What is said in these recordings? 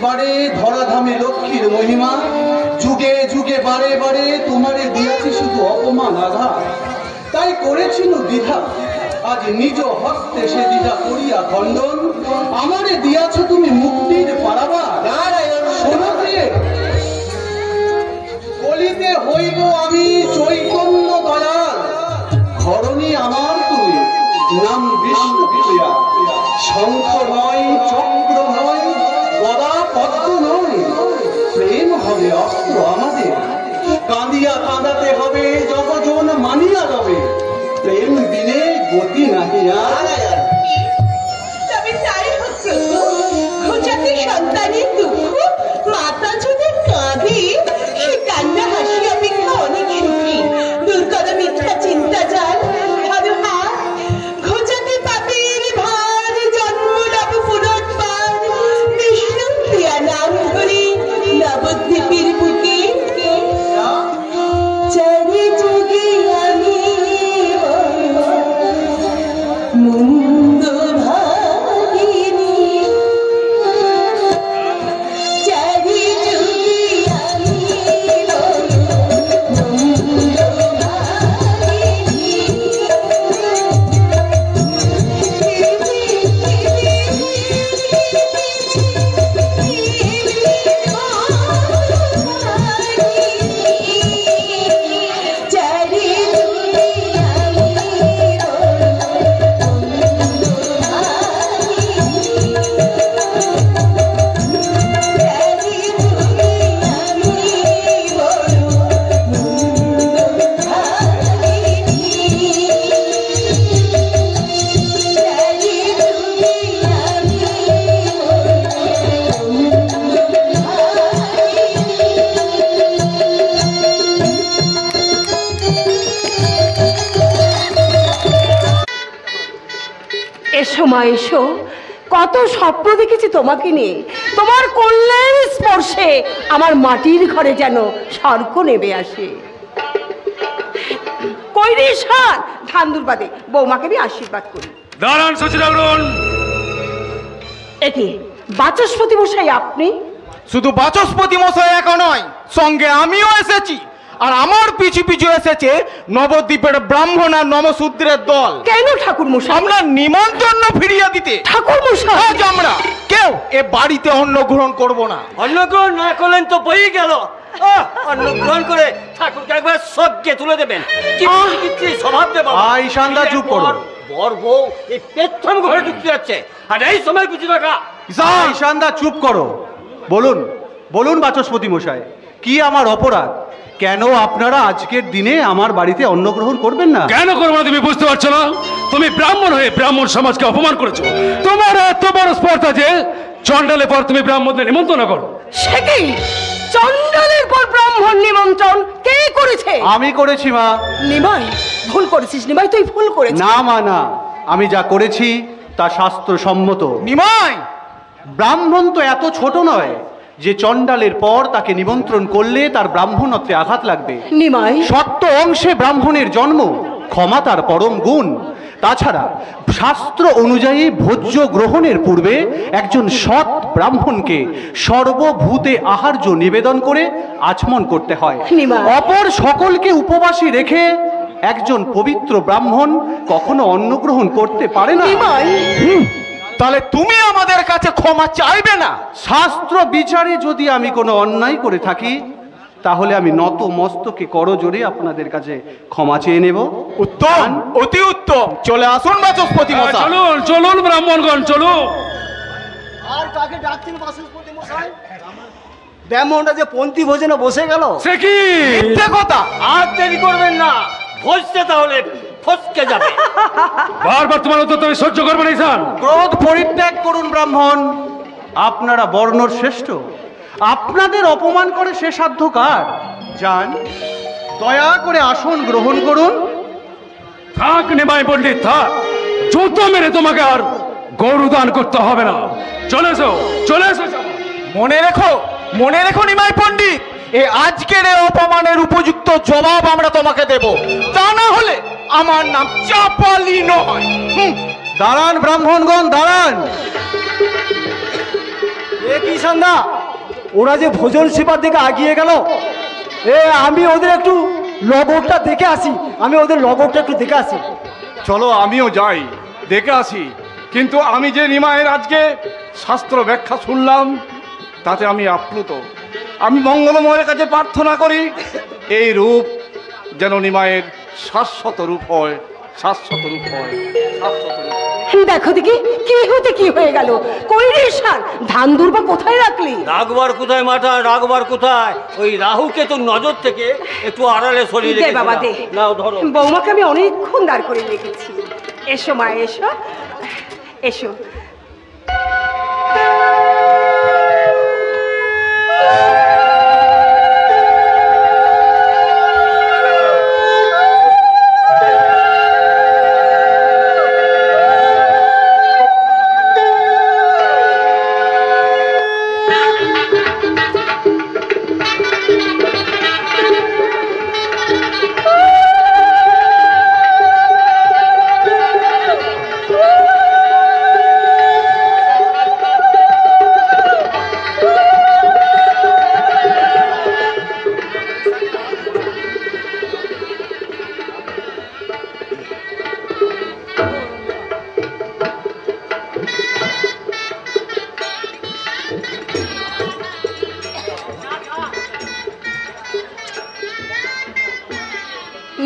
বাড়ে ধরাধামে লক্ষ্মীর মহিমা, যুগে যুগে বারে বারে তোমারে দিয়াছি শুধু অপমান আঘাত। তাই করেছিল দ্বিধা, আজ নিজ হস্তে সে দ্বিধা করিয়া খণ্ডন। আমারে দিয়াছ তুমি মুক্তির পারাবার। শোনো প্রিয়ে, বলিতে হইব আমি চৈতন্য দয়াল, ধরণী আমার তুমি নাম বিষ্ণু প্রিয়া। শঙ্খ নয়, চক্র নয়, গদা পদ্ম নয়, প্রেম হবে অস্ত্র আমাদের। কাঁদিয়া কাঁদাতে হবে, যতজন মানিয়া যাবে, প্রেম দিনে গতি নাহি আর। তবে তাই হোক প্রভু, খোঁচাতে সন্তানের দুঃখ মাতা যদি কাঁদে, সে কান্না হাসি অপেক্ষা অনেক সুখী। দূর করো মিথ্যা চিন্তা জাল, ধরো হাত, খোঁচাতে পাপের ভার, জন্ম লাভ পুনর্বার। বিষ্ণু প্রিয়া নাম ধরে নবদ্বীপের বুকে চারি যুগে আমি মুন্দ ভাগিনী। চারি যুগে আমি মুন্দ ভাগিনী। এসো মা এসো, কত স্বপ্ন দেখেছি তোমাকে নিয়ে। তোমার কল্যাণ স্পর্শে আমার মাটির ঘরে যেন স্বর্গ নেমে আসে। কই রে সার, ধান দুর্বাদে বৌমাকে আমি আশীর্বাদ করি। দাঁড়ান সচিদারুণ। একে বাচস্পতি মশাই আপনি? শুধু বাচস্পতি মশাই একা নয়, সঙ্গে আমিও এসেছি। আর আমার পিছু পিছু এসেছে নবদ্বীপের ব্রাহ্মণ আর নমশূদ্রের দল। কেন ঠাকুর মশাই? আমরা নিমন্ত্রণ ফিরিয়ে দিতে। ঠাকুর মশাই, আজ আমরা কেউ এ বাড়িতে অন্ন গ্রহণ করব না। অন্ন গ্রহণ না করলেন তো বই গেল। অন্ন গ্রহণ করে ঠাকুরকে একবার স্বর্গে তুলে দেবেন। কি স্বভাব দেবো। ঈশানদা চুপ করো। বর বউ এই পেছন ঘরে ঢুকতে যাচ্ছে, আর এই সময় কিছু টাকা। ঈশানদা চুপ করো। বলুন বলুন বাচস্পতি মশাই, কি আমার অপরাধ? কেন আপনারা আজকের দিনে আমার বাড়িতে অন্ন গ্রহণ করবেন না? কেন করবো না তুমি বুঝতে পারছো না? তুমি ব্রাহ্মণ হয়ে ব্রাহ্মণ সমাজকে অপমান করেছো। তোমার এত বড় স্পর্ধা যে চন্ডালের পর তুমি ব্রাহ্মণদের নিমন্ত্রণ করো। সে কি? চন্ডালের পর ব্রাহ্মণ নিমন্ত্রণ কে করেছে? আমি করেছি মা। নিমাই, ভুল করেছিস নিমাই, তুই ভুল করেছিস। না মা না, আমি যা করেছি তা শাস্ত্রসম্মত। নিমাই, ব্রাহ্মণ তো এত ছোট নয় যে চন্ডালের পর তাকে নিমন্ত্রণ করলে তার ব্রাহ্মণত্বে আঘাত লাগবে। নিমাই, সত্য অংশে ব্রাহ্মণের জন্ম, ক্ষমা তার পরম গুণ। তাছাড়া শাস্ত্র অনুযায়ী ভোজ্য গ্রহণের পূর্বে একজন সৎ ব্রাহ্মণকে সর্বভূতে আহার্য নিবেদন করে আচমন করতে হয়। অপর সকলকে উপবাসী রেখে একজন পবিত্র ব্রাহ্মণ কখনো অন্ন গ্রহণ করতে পারে না। তাহলে তুমি আমাদের কাছে ক্ষমা চাইবে না? শাস্ত্র বিচারে যদি আমি কোনো অন্যায় করে থাকি, তাহলে আমি নত মস্তকে করজোড়ে আপনাদের কাছে ক্ষমা চেয়ে নেব। উত্তম, অতি উত্তম। চলে আসুন বাচস্পতি মশাই। চলুন চলুন ব্রাহ্মণগণ চলুন। আর কাকে ডাকছেন বাচস্পতি মশাই? ব্রাহ্মণরা যে পন্থী ভোজনে বসে গেল। সে কি মিথ্যে কথা। আর দেরি করবেন না, ভোজতে তাহলে ফসকে যাবে। বারবার তোমার উত্তর তুমি সহ্য করবে না ঈশান। ক্রোধ পরিত্যাগ করুন ব্রাহ্মণ, আপনারা বর্ণর শ্রেষ্ঠ, আপনাদের অপমান করে সে সাধ্য কার? যান, দয়া করে আসন গ্রহণ করুন। থাক নিমাই পণ্ডিত থাক, জুতো মেরে তোমাকে আর গরু দান করতে হবে না। চলে এসো চলে এসো। মনে রেখো নিমাই পণ্ডিত, এই আজকের এই অপমানের উপযুক্ত জবাব আমরা তোমাকে দেব। তা না হলে আমার নাম চাপালি নয়। দাঁড়ান ব্রাহ্মণগণ, দাঁড়ান। এ কি সন্ধ্যা, ওরা যে ভোজন সেবার দিকে আগিয়ে গেল, আমি ওদের একটু লগরটা দেখে আসি, চলো আমিও যাই, দেখে আসি। কিন্তু আমি যে নিমায়ের আজকে শাস্ত্র ব্যাখ্যা শুনলাম তাতে আমি আপ্লুত। আমি মঙ্গলময়ের কাছে প্রার্থনা করি এই রূপ যেন নিমায়ের শাশ্বত রূপ হয়, শাশ্বত রূপ হয়, শাশ্বত রূপ হয়। দেখো দেখি কি হতে কি হয়ে গেল। কই রে শান, ধান দুর্বা কোথায় রাখলি? রাগবার কোথায় মাথা, রাগবার কোথায়? ওই রাহুকে তো নজর থেকে একটু আড়ালে সরিয়ে দে বাবা দে। রেখেছিলাম। নাও ধরো। বৌমাকে আমি অনেকক্ষণ দাঁড় করে রেখেছি। এসো মা, এসো এসো।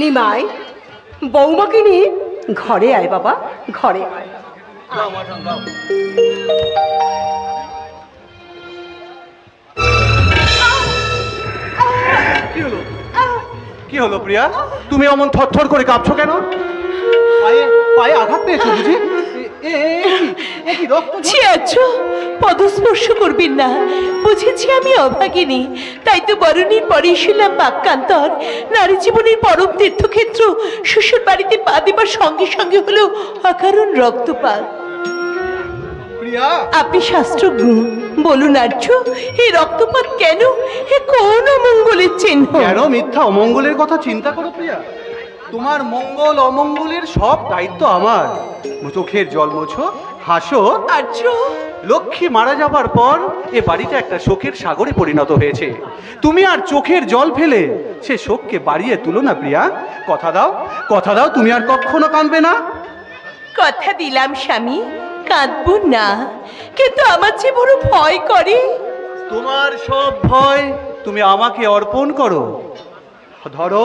নিমাই, বৌমাকে নিয়ে ঘরে আয় বাবা, ঘরে আয়। কি হলো প্রিয়া, তুমি অমন থরথর করে কাঁপছো কেন? পায়ে পায়ে আঘাত পেয়েছো বুঝি? কি রক্ত? পদস্পর্শ করবেন না, বুঝেছি আমি অভাগিনী, তাই তো বরণীর পরে শুনলাম বাক্যান্তর। নারী জীবনের পরম তীর্থক্ষেত্র শ্বশুর বাড়িতে পা দেবার সঙ্গে সঙ্গে হলো অকারণ রক্তপাত। প্রিয়া, আপনি শাস্ত্রজ্ঞ, বলুন আর্য, এই রক্তপাত কেন? এ কোন অমঙ্গলের চিহ্ন? কেন মিথ্যা অমঙ্গলের কথা চিন্তা করো প্রিয়া? তোমার মঙ্গল অমঙ্গলের সব দায়িত্ব আমার। চোখের জল মোছো, হাসো। আর্য, লক্ষ্মী মারা যাবার পর এ বাড়িটা একটা শোকের সাগরে পরিণত হয়েছে। তুমি আর চোখের জল ফেলে সে শোককে বাড়িয়ে তুলো না প্রিয়া। কথা দাও, কথা দাও, তুমি আর কখনো কাঁদবে না। কথা দিলাম স্বামী, কাঁদবো না, কিন্তু আমার যে বড় ভয় করে। তোমার সব ভয় তুমি আমাকে অর্পণ করো। ধরো,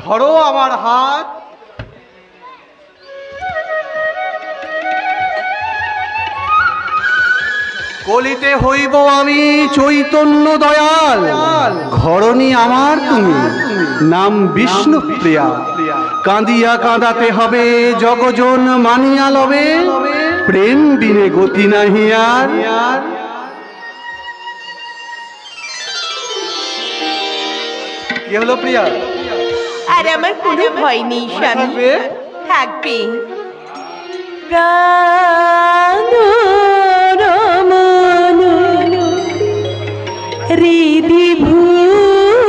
ধরো আমার হাত। কলিতে হইব আমি চৈতন্য দয়াল, ঘরণী আমার তুমি, নাম বিষ্ণু প্রিয়া। কাঁদিয়া কাঁদাতে হবে জগজন মানিয়া লবে, প্রেম বিনে গতি নাহি আর। কি হলো প্রিয়া? আর আমার কোনো ভয় নেই স্বামী, থাকবে? থাকবে। প্রাণ রমণ হৃদি ভূষণ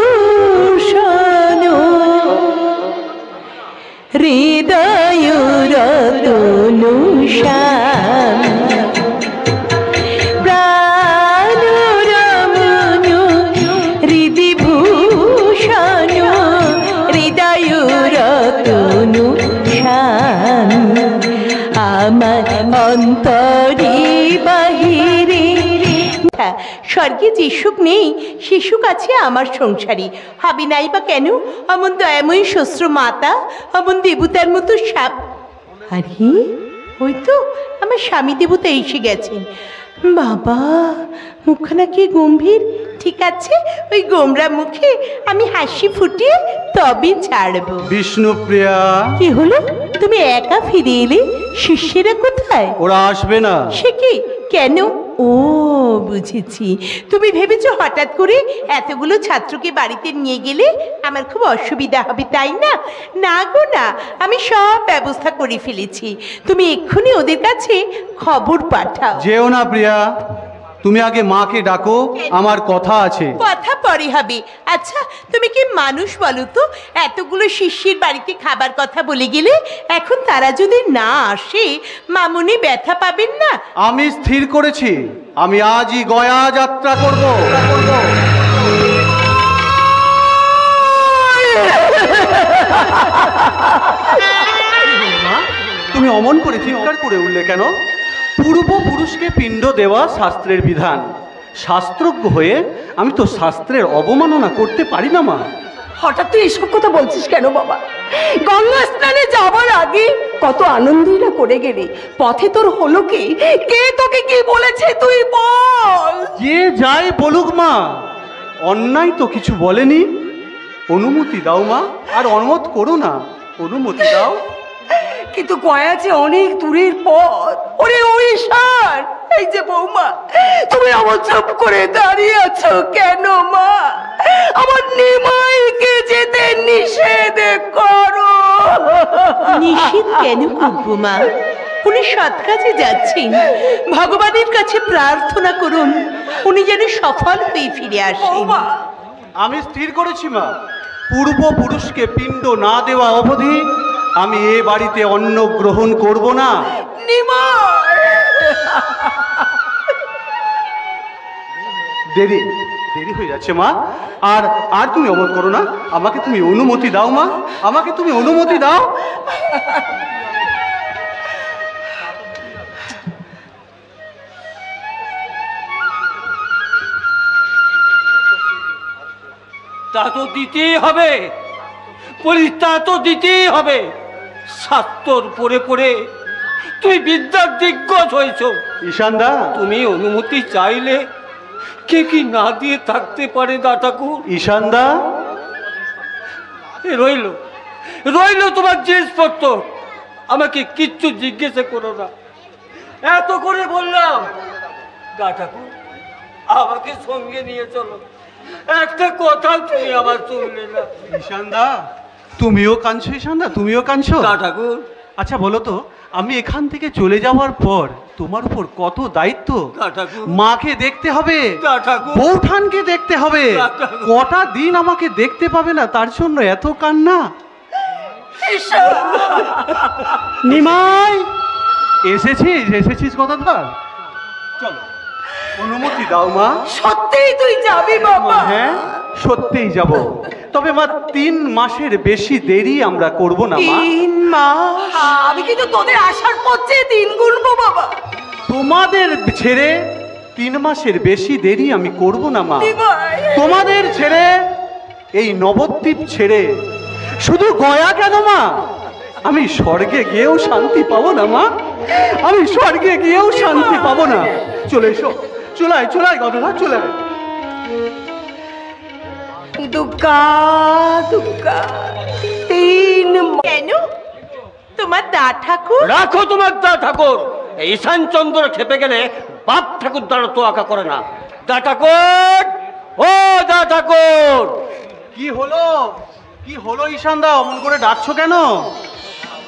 হৃদয় রতনু শ্যাম। প্রাণ রমণ হৃদি ভূষণ হৃদয় রতনু শ্যাম। আমার অন্তরে বাহিরে স্বর্গে যে সুখ নেই সে সুখ আছে আমার সংসারী। হবে নাই বা কেন? অমন দয়াময়ী শ্বশ্র মাতা, অমন দেবতার মতো সাপ। আরে ওই তো আমার স্বামী দেবতা এসে গেছেন। বাবা, মুখখানা কি গম্ভীর। ঠিক আছে, ওই গোমরা মুখে আমি হাসি ফুটিয়ে তবে ছাড়ব। বিষ্ণুপ্রিয়া, কি হলো? তুমি একা ফিরে এলে? শিষ্যেরা কোথায়? ওরা আসবে না। সে কি? কেন? ও বুঝেছি, তুমি ভেবেছো হঠাৎ করে এতগুলো ছাত্রকে বাড়িতে নিয়ে গেলে আমার খুব অসুবিধা হবে, তাই না? না গো না, আমি সব ব্যবস্থা করে ফেলেছি। তুমি এক্ষুনি ওদের কাছে খবর পাঠাও। যেও না প্রিয়া, তুমি আগে মাকে ডাকো, আমার কথা আছে। কথা পরে হবে। আচ্ছা তুমি কি মানুষ বলো তো? এতগুলো শিষ্যের বাড়িতে খাবার কথা বলে গেলে এখন তারা যদি না আসে মামুনি ব্যথা পাবেন না? আমি স্থির করেছি আমি আজই গয়া যাত্রা করব। তুমি অমন করে চিৎকার করে উঠলে কেন? পূর্বপুরুষকে পিণ্ড দেওয়া শাস্ত্রের বিধান। শাস্ত্রজ্ঞ হয়ে আমি তো শাস্ত্রের অবমাননা করতে পারি না মা। হঠাৎ তুই এসব কথা বলছিস কেন বাবা? গঙ্গা স্নানে যাওয়ার আগে কত আনন্দই না করে গেলি, পথে তোর হলো কি? কে তোকে কি বলেছে তুই বল? যে যাই বলুক মা, অন্যায় তো কিছু বলেনি। অনুমতি দাও মা, আর অনুমত করো না, অনুমতি দাও। কিন্তু গয়া যে অনেক দূরের পথ। ওরে ওড়িশার, এই যে বৌমা, তুমি আমার চুপ করে দাঁড়িয়ে আছো কেন মা? আমার নিমাইকে যেতে নিষেধ করো। নিষেধ কেন করবো মা? উনি সৎ কাজে যাচ্ছেন, ভগবানের কাছে প্রার্থনা করুন উনি যেন সফল হয়ে ফিরে আসেন। আমি স্থির করেছি মা, পূর্বপুরুষকে পিণ্ড না দেওয়া অবধি আমি এ বাড়িতে অন্ন গ্রহণ করব না। দেরি দেরি হয়ে যাচ্ছে মা, আর আর তুমি অমত করো না। আমাকে তুমি অনুমতি দাও মা, আমাকে তুমি অনুমতি দাও। তা তো দিতেই হবে, পরীক্ষা তো দিতেই হবে। শাস্ত্রর পড়ে পড়ে তুমি বিদ্যার দিগ্গজ হয়েছ। ঈশানদা, তুমি অনুমতি চাইলে কে কি না দিয়ে থাকতে পারে দা ঠাকুর? ঈশানদা, রইল রইল তোমার জিনিসপত্র, আমাকে কিচ্ছু জিজ্ঞেস করো না। এত করে বললাম দা ঠাকুর আমাকে সঙ্গে নিয়ে চলো, একটা কথা তুমি আমার শুনলে না। ঈশানদা, তুমিও কাঁদছো? ঈশানদা, তুমিও কাঁদছো? দা ঠাকুর, আচ্ছা বলো তো, আমি এখান থেকে চলে যাওয়ার পর তোমার উপর কত দায়িত্ব। দা ঠাকুর, মাকে দেখতে হবে, দা ঠাকুর, বৌঠানকে দেখতে হবে। কটা দিন আমাকে দেখতে পাবে না, তার জন্য এত কান্না। নিমাই, এসেছিস কথা ধর, চলো অনুমতি দাও মা। সত্যিই তুই যাবি বাবা? হ্যাঁ, সত্যিই যাব। তবে মা 3 মাসের বেশি দেরি আমরা করব না মা। 3 মাস? আমি কিন্তু তোদের আসার পর চেয়ে 3 গুনবো বাবা। তোমাদের ছেড়ে 3 মাসের বেশি দেরি আমি করব না মা। নিমাই, তোমাদের ছেড়ে, এই নবদ্বীপ ছেড়ে, শুধু গয়া কেন মা, আমি স্বর্গে গিয়েও শান্তি পাবো না মা। আমি স্বর্গে গিয়েও শান্তি পাবো না। চলে এসো, চুলায় চুলায় কথা চলে। দুর্গা দুর্গা 3 কেন? তোমার দা ঠাকুর? রাখো তোমার দা ঠাকুর। এই ঈশান চন্দ্র খেপে গেলে বাপ ঠাকুর দ্বারা তো আঁকা করে না। দা ঠাকুর, ও দা ঠাকুর। কি হলো, কি হলো ঈশানদা, অমন করে ডাকছো কেন?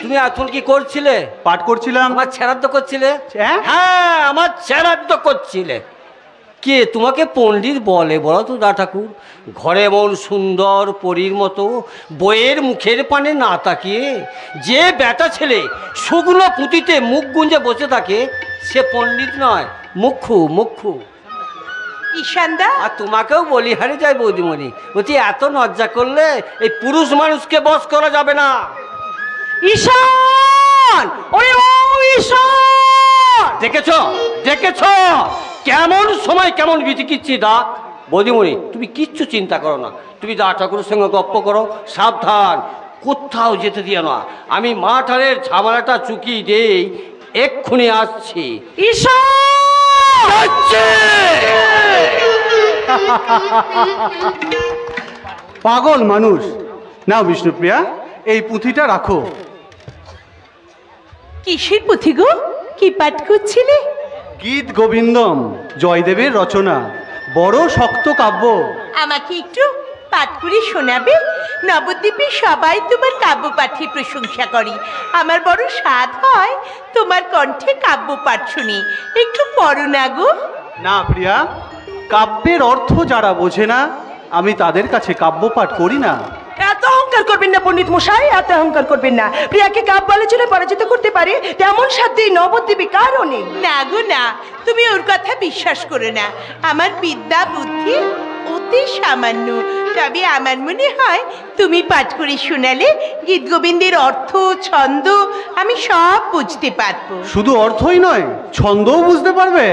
তুমি এখন কি করছিলে? পাঠ করছিলাম। আমার ছেড়াদ্দ করছিলে? হ্যাঁ? হ্যাঁ, আমার ছেড়াদ্দ করছিলে। কে তোমাকে পণ্ডিত বলে বলো তো দা ঠাকুর? ঘরে এমন সুন্দর পরীর মতো বইয়ের মুখের পানে না তাকিয়ে যে বেটা ছেলে শুকনো পুঁতিতে মুখ গুঞ্জে বসে থাকে সে পণ্ডিত নয়, মুখ্যু মুখ্যু। ঈশানদা, আর তোমাকেও বলি হারে যায় বৌদিমণি, বলছি এত লজ্জা করলে এই পুরুষ মানুষকে বশ করা যাবে না। ঈশান, ওরে ও ঈশান, দেখেছ দেখেছ কেমন সময় কেমন বিচিকিচ্ছি ডাক। বৌদিমণি তুমি কিচ্ছু চিন্তা করো না, তুমি দা ঠাকুরের সঙ্গে গপ্প করো, সাবধান কোথাও যেতে দিও না। আমি মাঠানের ঝামেলাটা চুকিয়ে দেই, এক্ষুনি আসছি। ঈশান, পাগল মানুষ। নাও বিষ্ণুপ্রিয়া, এই পুঁথিটা রাখো। কিসের পুঁথি গো? কি পাঠ করছিলে? গীত গোবিন্দম, জয়দেবের রচনা, বড় শক্ত কাব্য। আমাকে একটু পাঠ করে শোনাবে? নবদ্বীপে সবাই তোমার কাব্য পাঠের প্রশংসা করে, আমার বড় স্বাদ হয় তোমার কণ্ঠে কাব্য পাঠ শুনি। একটু পড়ো না গো। না প্রিয়া, কাব্যের অর্থ যারা বোঝে না, আমি তাদের কাছে কাব্য পাঠ করি না। এত অহংকার অহংকার করবেন না পণ্ডিত মশাই, এত অহংকার করবেন না। প্রিয়াকে কাপ বলে চলে পরাজিত করতে পারে তেমন সাধ্যে নবদ্বীপে কারও নেই। না গো না, তুমি ওর কথা বিশ্বাস করো না। আমার বিদ্যা বুদ্ধি অতি সামান্য, তবে আমার মনে হয় তুমি পাঠ করে শোনালে গীত গোবিন্দের অর্থ ছন্দ আমি সব বুঝতে পারবো। শুধু অর্থই নয়, ছন্দও বুঝতে পারবে।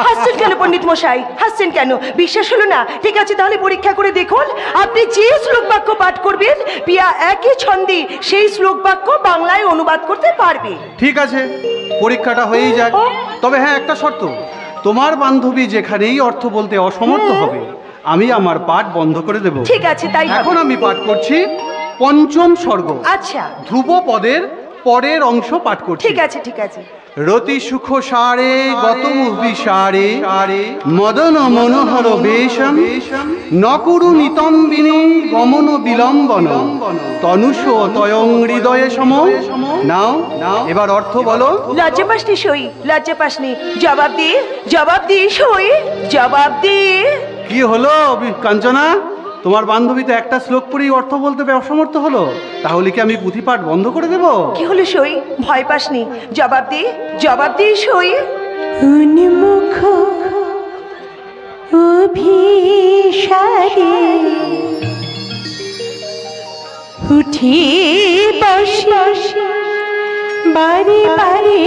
হাসছেন কেন পণ্ডিত মশাই, হাসছেন কেন? বিশ্বাস হলো না? ঠিক আছে, তাহলে পরীক্ষা করে দেখুন। আপনি যে শ্লোক বাক্য পাঠ করবেন, প্রিয়া একই ছন্দে সেই শ্লোক বাক্য বাংলায় অনুবাদ করতে পারবে। ঠিক আছে, পরীক্ষাটা হয়েই যাক। তবে হ্যাঁ, একটা শর্ত, তোমার বান্ধবী যেখানেই অর্থ বলতে অসমর্থ হবে আমি আমার পাঠ বন্ধ করে দেব। ঠিক আছে, তাই হবে। এখন আমি পাঠ করছি পঞ্চম স্বর্গ। আচ্ছা, ধ্রুব পদের পরের অংশ পাঠ করছি। ঠিক আছে, ঠিক আছে। রতি সুখ সারে গতম বিসারে মদন মনোহর বেশম নকুরু নিতম্বিনী গমন বিলম্বন তনুষ তয়ং হৃদয়ে সম। নাও এবার অর্থ বলো। লজ্জা পাসনি সই, লজ্জা পাসনি। জবাব দি, জবাব দি সই, জবাব দি। কি হলো কাঞ্চনা, তোমার বান্ধবী তো একটা শ্লোক পড়েই অর্থ বলতে অসমর্থ হলো, তাহলে কি আমি পুঁথিপাঠ বন্ধ করে দেব? কি হলো সই, ভয় পাসনি? জবাব দি, জবাব দি সই। উন্মুখ অভিসারে উঠি বসি বারে বারে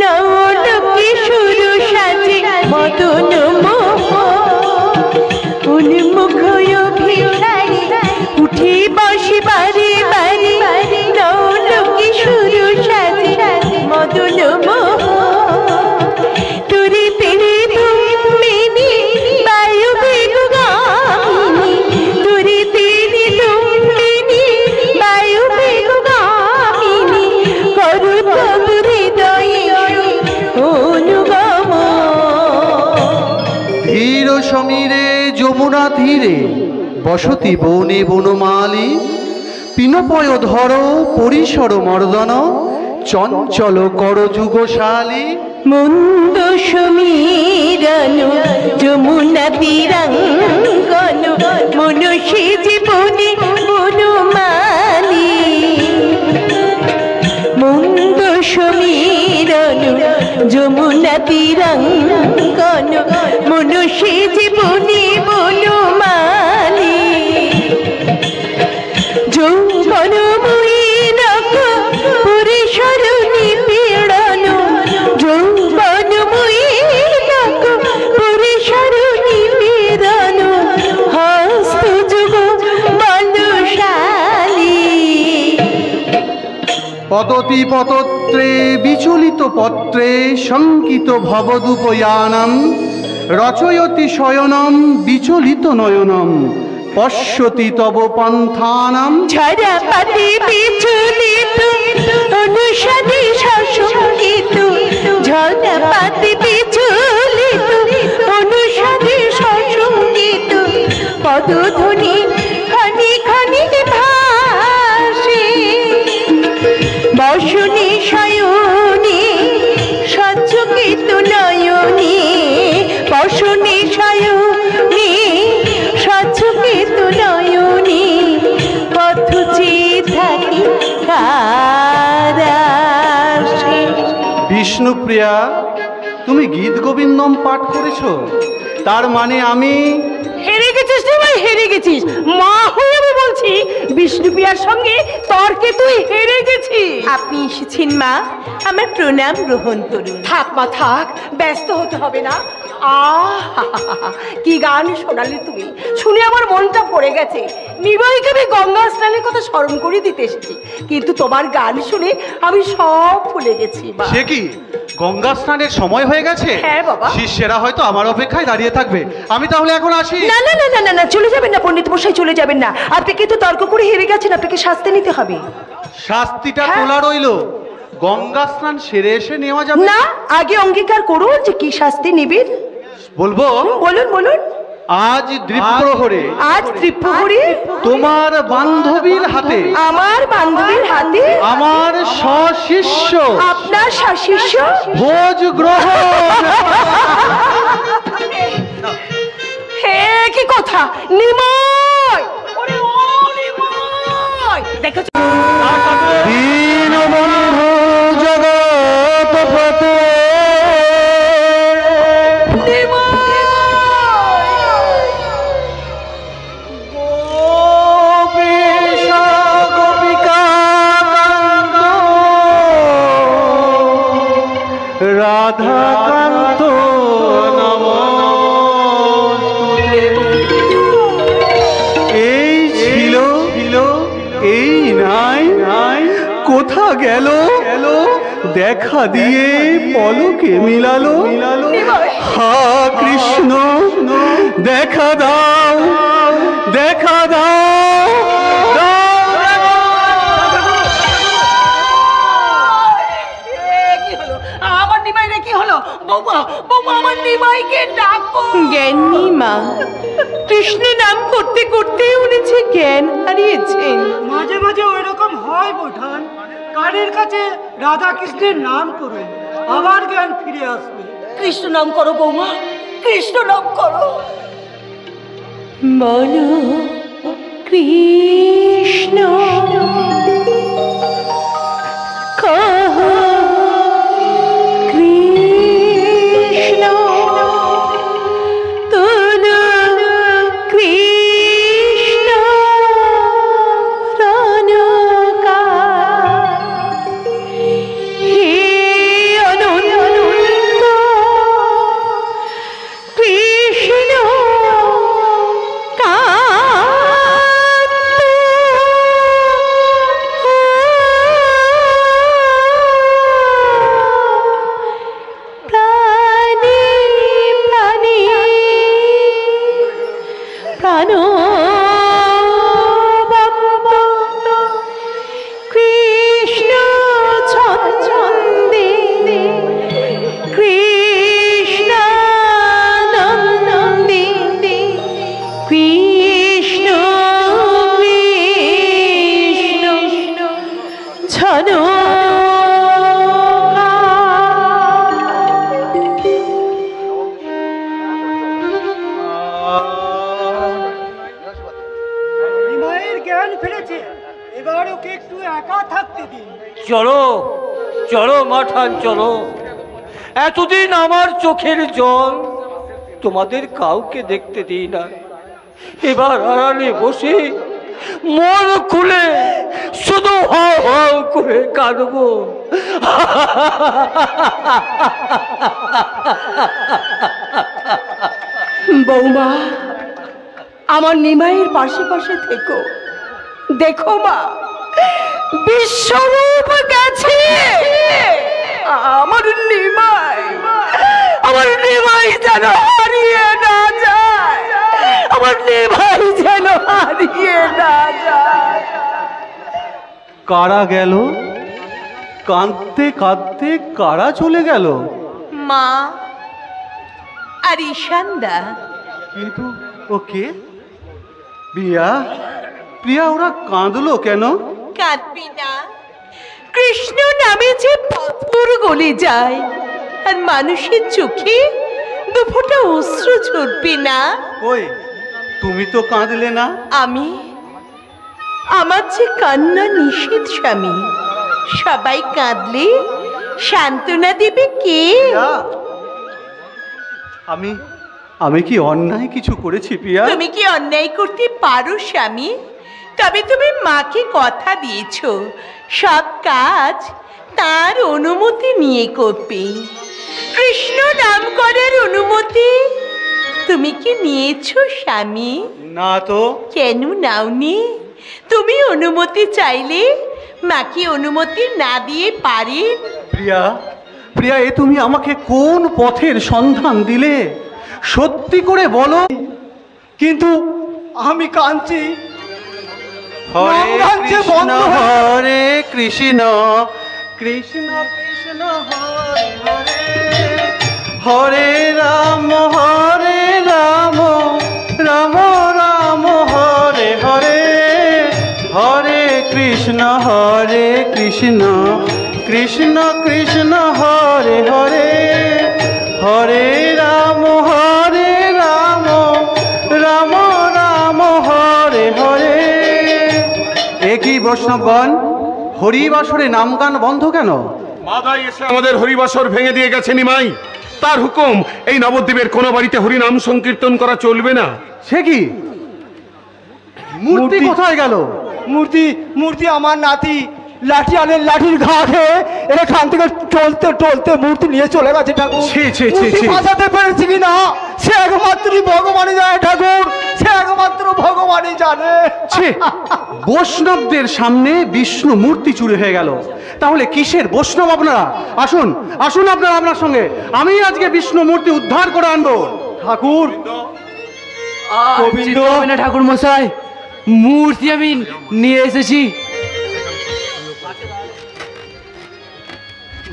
নবলোকে শুরু সাজে মদন মোহ উন্মুখ অভিসারে উঠি বসি বারে বারে নবলোকে শুরু সাজে মদন মোহ তুরি তেরে তুমিনি বায়ু বেগগামিনী তুরি তেরে তুমিনি বায়ু বেগগামিনী করু তবু হৃদয়ে অনুগম। ধীর সমীরে যমুনা তীরে বসতি বনে বনমালী পিনপয় ধর পরিসর মর্দন চঞ্চল কর যুগশালী। মন্দ সমীরণ যমুনা তীরাঙ্গন মনুষ্যী জীবনে বনমালী। মন্দ সমীরণ যমুনা তীরাঙ্গন মনুষ্যী জীবনে বনমালী। যৌবনময়ী নখ পরিসর নিপীড়ন যৌবনময়ী নখ পরিসর নিপীড়ন হস্ত যুগ বলশালী। পততি পতত্রে বিচলিত পত্রে শঙ্কিত ভবদুপয়ানম রচয়তি শয়নম বিচলিত নয়নম পশ্যতি তব পন্থানম। ঝরাপাতি বিচলিত অনুষাদে সশঙ্কিত ঝরাপাতি বিচলিত অনুষাদে সশঙ্কিত পদধ্বনি খনি খনি ভাসে বসনে শয়নে সচকিত নয়নে বসনে শয়নে সচকিত নয়নে পথচি থাকি কারাসে। বিষ্ণুপ্রিয়া, তুমি গীত গোবিন্দম পাঠ করেছো, তার মানে আমি হেরে গেছিস রে ভাই, হেরে গেছিস। মা হয়ে আমি বলছি, বিষ্ণুপ্রিয়ার সঙ্গে তর্কে তুই হেরে গেছিস। আপনি এসেছেন মা, আমার প্রণাম গ্রহণ করুন। থাক মা থাক, ব্যস্ত হতে হবে না। কি গান শোনালি তুমি, শুনে আমার মনটা পড়ে গেছে। নিবাইকে আমি গঙ্গা স্নানের কথা স্মরণ করে দিতে এসেছি, কিন্তু তোমার গান শুনে আমি সব ভুলে গেছি। সে কি, গঙ্গা স্নানের সময় হয়ে গেছে? হ্যাঁ বাবা। শিষ্যেরা হয়তো আমার অপেক্ষায় দাঁড়িয়ে থাকবে, আমি তাহলে এখন আসি। না না না না না, চলে যাবেন না পণ্ডিত মশাই, চলে যাবেন না। আপনি কিন্তু তর্ক করে হেরে গেছেন, আপনাকে শাস্তি নিতে হবে। শাস্তিটা হ্যাঁ। তোলা রইলো, গঙ্গা স্নান সেরে এসে নেওয়া যাবে না, আগে অঙ্গীকার করুন যে কি শাস্তি নিবেন। বলবো? বলুন বলুন। আজ দ্বীপ্রহরে আজ ত্রিপুরী তোমার বান্ধবীর হাতে আমার বান্ধবীর হাতে আমার সশিষ্য আপনার শাশিষ্য ভোজ গ্রহণ। হে কি নিমাই, ওরে ও নিমাই, দেখেছো? দীনবন্ধু জগৎপতে রাধাকান্ত নমস্তুতে। এই ছিল এই নাই কোথা গেল দেখা দিয়ে পলকে মিলালো। হা কৃষ্ণ দেখা দাও দেখা দাও। কি হলো আমার নিমাই রে? কি হলো? বৌমা, বৌমা, আমার নিমাইকে ডাকো। জ্ঞানী মা, কৃষ্ণ নাম করতে করতে উনি যে জ্ঞান হারিয়েছেন। মাঝে মাঝে ওই রকম হয় বোঠান। কানের কাছে রাধা কৃষ্ণের নাম করুন, আবার জ্ঞান ফিরে আসবে। কৃষ্ণ নাম করো বৌমা, কৃষ্ণ নাম করো। বলো কৃষ্ণ কহ কৃষ্ণ তুলো কৃষ্ণ রনকা হে অনন্ত কৃষ্ণ কৃষ্ণ ছন্দে কৃষ্ণ নন্দে কৃষ্ণ কৃষ্ণ ছন নিমাইয়ের জ্ঞান ফিরেছে, এবার ওকে একটু একা থাকতে দিন। চলো চলো মাঠান চলো। এতদিন আমার চোখের জল তোমাদের কাউকে দেখতে দিই না, এবার আড়ালে বসে মন খুলে শুধু হাও হাও করে কাঁদবো। বৌমা, আমার নিমাইয়ের পাশে পাশে থেকো। দেখো মা, বিশ্বরূপ গেছে আমার নিমাই। আমার নিমাই যেন হারিয়ে না যায়, আমার নিমাই যেন হারিয়ে না যায়। কারা গেল? কাঁদতে কাঁদতে কারা চলে গেল? মা আর ঈশানদা। কিন্তু ওকে প্রিয়া প্রিয়া ওরা কাঁদলো কেন? কাঁদবি না, কৃষ্ণ নামে যে পাথর গলে যায় আর মানুষের চোখে দুফোঁটা অশ্রু ঝরবে না। ওই তুমি তো কাঁদলে না। আমি আমার যে কান্না নিষেধ স্বামী, সবাই কাঁদলে সান্ত্বনা দেবে কে? প্রিয়া, আমি কি অন্যায় কিছু করেছি প্রিয়া? তুমি কি অন্যায় করতে পারো স্বামী? তবে তুমি মাকে কথা দিয়েছো সব কাজ তার অনুমতি নিয়ে করবে। কৃষ্ণ নাম করার অনুমতি তুমি কি নিয়েছো স্বামী? না তো। কেন নাওনি? তুমি অনুমতি চাইলে মাকে অনুমতি না দিয়ে পারে? প্রিয়া প্রিয়া, এ তুমি আমাকে কোন পথের সন্ধান দিলে? সত্যি করে বলো। কিন্তু আমি কাঁদছি। হরে গঙ্গাঞ্চে কৃষ্ণ বন্ধ হয়ে- হরে কৃষ্ণ কৃষ্ণ কৃষ্ণ হরে হরে হরে রাম রাম রাম হরে হরে হরে কৃষ্ণ কৃষ্ণ কৃষ্ণ হরে হরে হরে রাম রাম রাম বৈষ্ণবগণ, হরিবাসরে নামগান বন্ধ কেন? মাদাই এসে আমাদের হরিবাসর ভেঙে দিয়ে গেছে নিমাই। তার হুকুম, এই নবদ্বীপের কোনো বাড়িতে হরিনাম সংকীর্তন করা চলবে না। সে কি? মূর্তি কোথায় গেল? মূর্তি আমার নাতি লাঠিয়ালের লাঠির ঘা খেয়ে এখান থেকে টলতে টলতে মূর্তি নিয়ে চলে গেছে ঠাকুর। বাঁচাতে পেরেছি কিনা সে একমাত্রই ভগবানই জানে ঠাকুর, সে একমাত্র ভগবানই জানে। বৈষ্ণবদের সামনে বিষ্ণু মূর্তি চুরি হয়ে গেল, তাহলে কিসের বৈষ্ণব আপনারা? আসুন আসুন আপনারা আপনার সঙ্গে, আমি আজকে বিষ্ণু মূর্তি উদ্ধার করে আনবো। ঠাকুর গোবিন্দ না ঠাকুর মশাই, মূর্তি আমি নিয়ে এসেছি।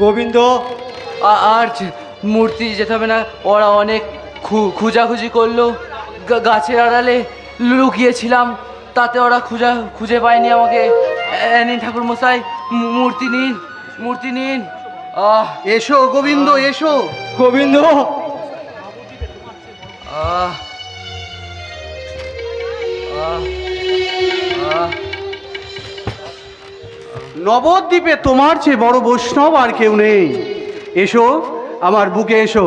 গোবিন্দ আর মূর্তি যেতে হবে না, ওরা অনেক খুঁজাখুঁজি করলো, গাছের আড়ালে লুকিয়েছিলাম, তাতে ওরা খুঁজে পায়নি আমাকে। নিন ঠাকুর মশাই, মূর্তি নিন, মূর্তি নিন। এসো গোবিন্দ, এসো গোবিন্দ। নবদ্বীপে তোমার চেয়ে বড় বৈষ্ণব আর কেউ নেই। এসো আমার বুকে এসো।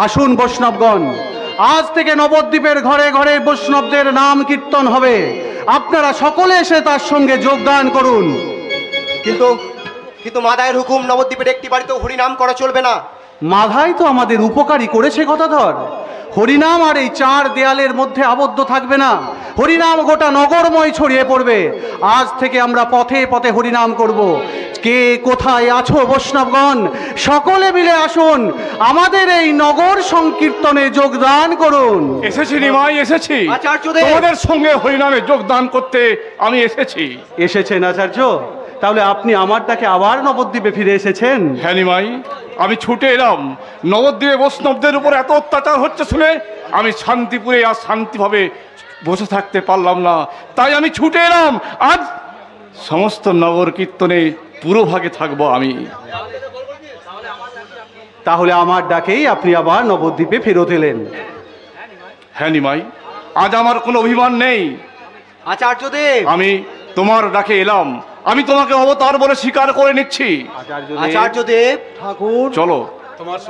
আসুন বৈষ্ণবগণ, আজ থেকে নবদ্বীপের ঘরে ঘরে বৈষ্ণবদের নাম কীর্তন হবে, আপনারা সকলে এসে তার সঙ্গে যোগদান করুন। কিন্তু মাদায়ের হুকুম, নবদ্বীপের একটি বাড়িতেও হরিনাম করা চলবে না। মাধাই তো আমাদের উপকারী করেছে কথাধর। হরিনাম আর এই চার দেয়ালের মধ্যে আবদ্ধ থাকবে না, হরিনাম গোটা নগরময় ছড়িয়ে পড়বে। আজ থেকে আমরা পথে পথে হরিনাম করব। কে কোথায় আছো বৈষ্ণবগণ, সকলে মিলে আসুন, আমাদের এই নগর সংকীর্তনে যোগদান করুন। এসেছি নিমাই, এসেছি তোমাদের সঙ্গে হরিনামে যোগদান করতে আমি এসেছি। এসেছেন আচার্য? তাহলে আপনি আমার ডাকে আবার নবদ্বীপে ফিরে এসেছেন? হ্যাঁ নিমাই, আমি ছুটে এলাম। নবদ্বীপে বৈষ্ণবদের উপর এত অত্যাচার হচ্ছে শুনে আমি শান্তিপুরে আর শান্তিভাবে বসে থাকতে পারলাম না, তাই আমি ছুটে এলাম। আজ সমস্ত নগর কীর্তনে পুরো ভাগে থাকবো আমি। তাহলে আমার ডাকেই আপনি আবার নবদ্বীপে ফেরত এলেন? হ্যাঁ নিমাই, আজ আমার কোনো অভিমান নেই। আচার্যদেব, আমি তোমার ডাকে এলাম, আমি তোমাকে অবতার বলে স্বীকার করে নিচ্ছি। আচার্যদেব ঠাকুর, চলো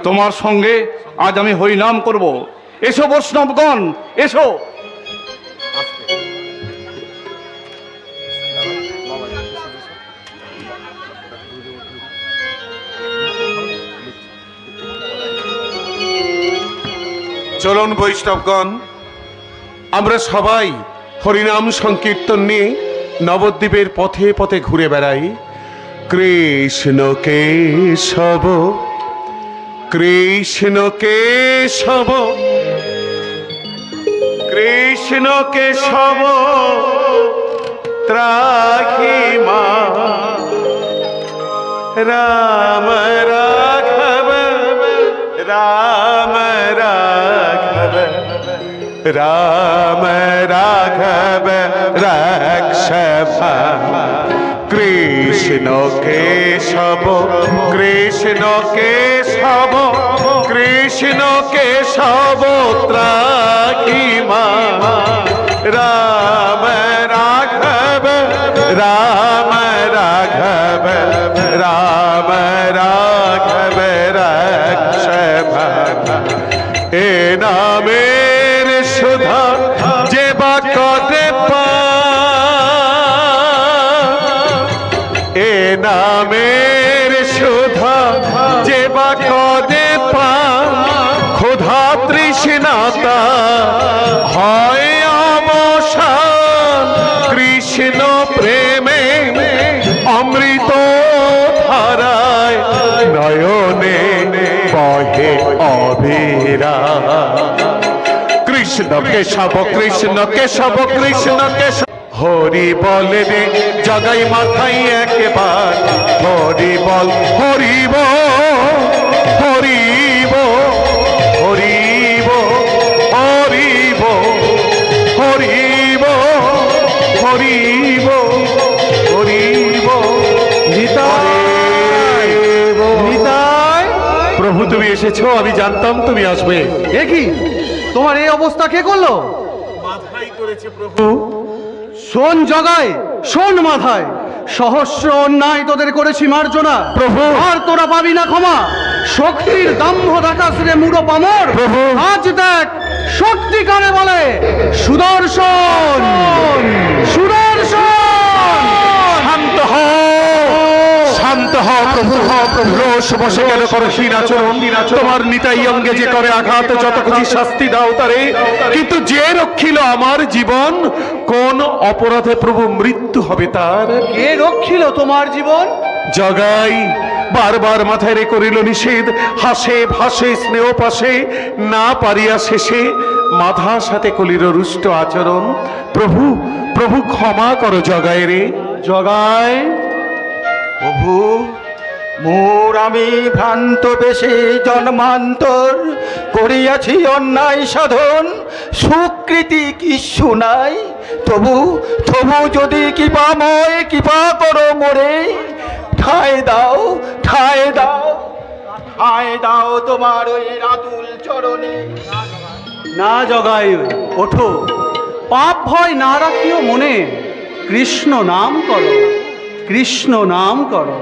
তোমার সঙ্গে আজ আমি হরিনাম করব। এসো বৈষ্ণবগণ, এসো। চলুন বৈষ্ণবগণ, আমরা সবাই হরিনাম সংকীর্তন নিয়ে নবদ্বীপের পথে পথে ঘুরে বেড়াই। কৃষ্ণ কেশব, কৃষ্ণ কেশব, কৃষ্ণ কেশব ত্রাহি মা, রাম রাঘব, রাম রাঘব, রাম রাঘব রক্ষভ। কৃষ্ণ কেশব, কৃষ্ণ কেশব, কৃষ্ণ কেশব ত্রাহি মা, রাম রাঘব, রাম রাঘব, রাম রাঘব রক্ষভ। এ নামের সুধা যে বা কদে পা, এ নামের সুধা যে বা কদে পা, ক্ষুধা তৃষ্ণাতা হয় অবসান। কৃষ্ণ প্রেমে অমৃত ধারায় নয়নে বহে অবিরা। কৃষ্ণ কেশব, কৃষ্ণ কেশব, কৃষ্ণ কেশব। হরি বলে রে জগাই মাথায় একবার, হরি বল, হরিব হরিব হরিব হরিব হরিব হরিব হরিব। প্রভু তুমি এসেছো, আমি জানতাম তুমি আসবে। এ কি তোমার এই অবস্থা কে করলো? মাথায় করেছে প্রভু। শোন জগায়, শোন মাথায়, সহস্র অন্যায় তোদের করেছি মার্জনা প্রভু, আর তোরা পাবি না ক্ষমা। শক্তির দম্ভ দেখাস রে মুড়ো পামর প্রভু, আজ দেখ শক্তি কারে বলে। সুদর্শন সুদর্শন, শান্ত হও, শান্ত হও প্রভু, রোষ বসে গেল করো হীনাচরণ। তোমার নিতাই অঙ্গে যে করে আঘাত, যত খুশি শাস্তি দাও তারে, কিন্তু যে রক্ষিল আমার জীবন, কোন অপরাধে প্রভু মৃত্যু হবে তার? কে রক্ষিল তোমার জীবন? জগাই বারবার মাথায় রে করিল নিষেধ, হাসে ভাসে স্নেহ পাশে, না পারিয়া শেষে মাথার সাথে কলির রুষ্ট আচরণ। প্রভু প্রভু ক্ষমা করো জগাই রে। জগাই প্রভু, মোর আমি ভ্রান্ত বেশে জন্মান্তর করিয়াছি অন্যায় সাধন, সুকৃতি কিছু নাই। তবু তবু যদি কৃপাময় কৃপা করো মোরে, ঠাঁই দাও ঠাঁই দাও ঠাঁই দাও তোমার ওই রাতুল চরণে। না জগাই, ওঠো, পাপ ভয় না রাখিও মনে, কৃষ্ণ নাম করো, কৃষ্ণ নাম করো।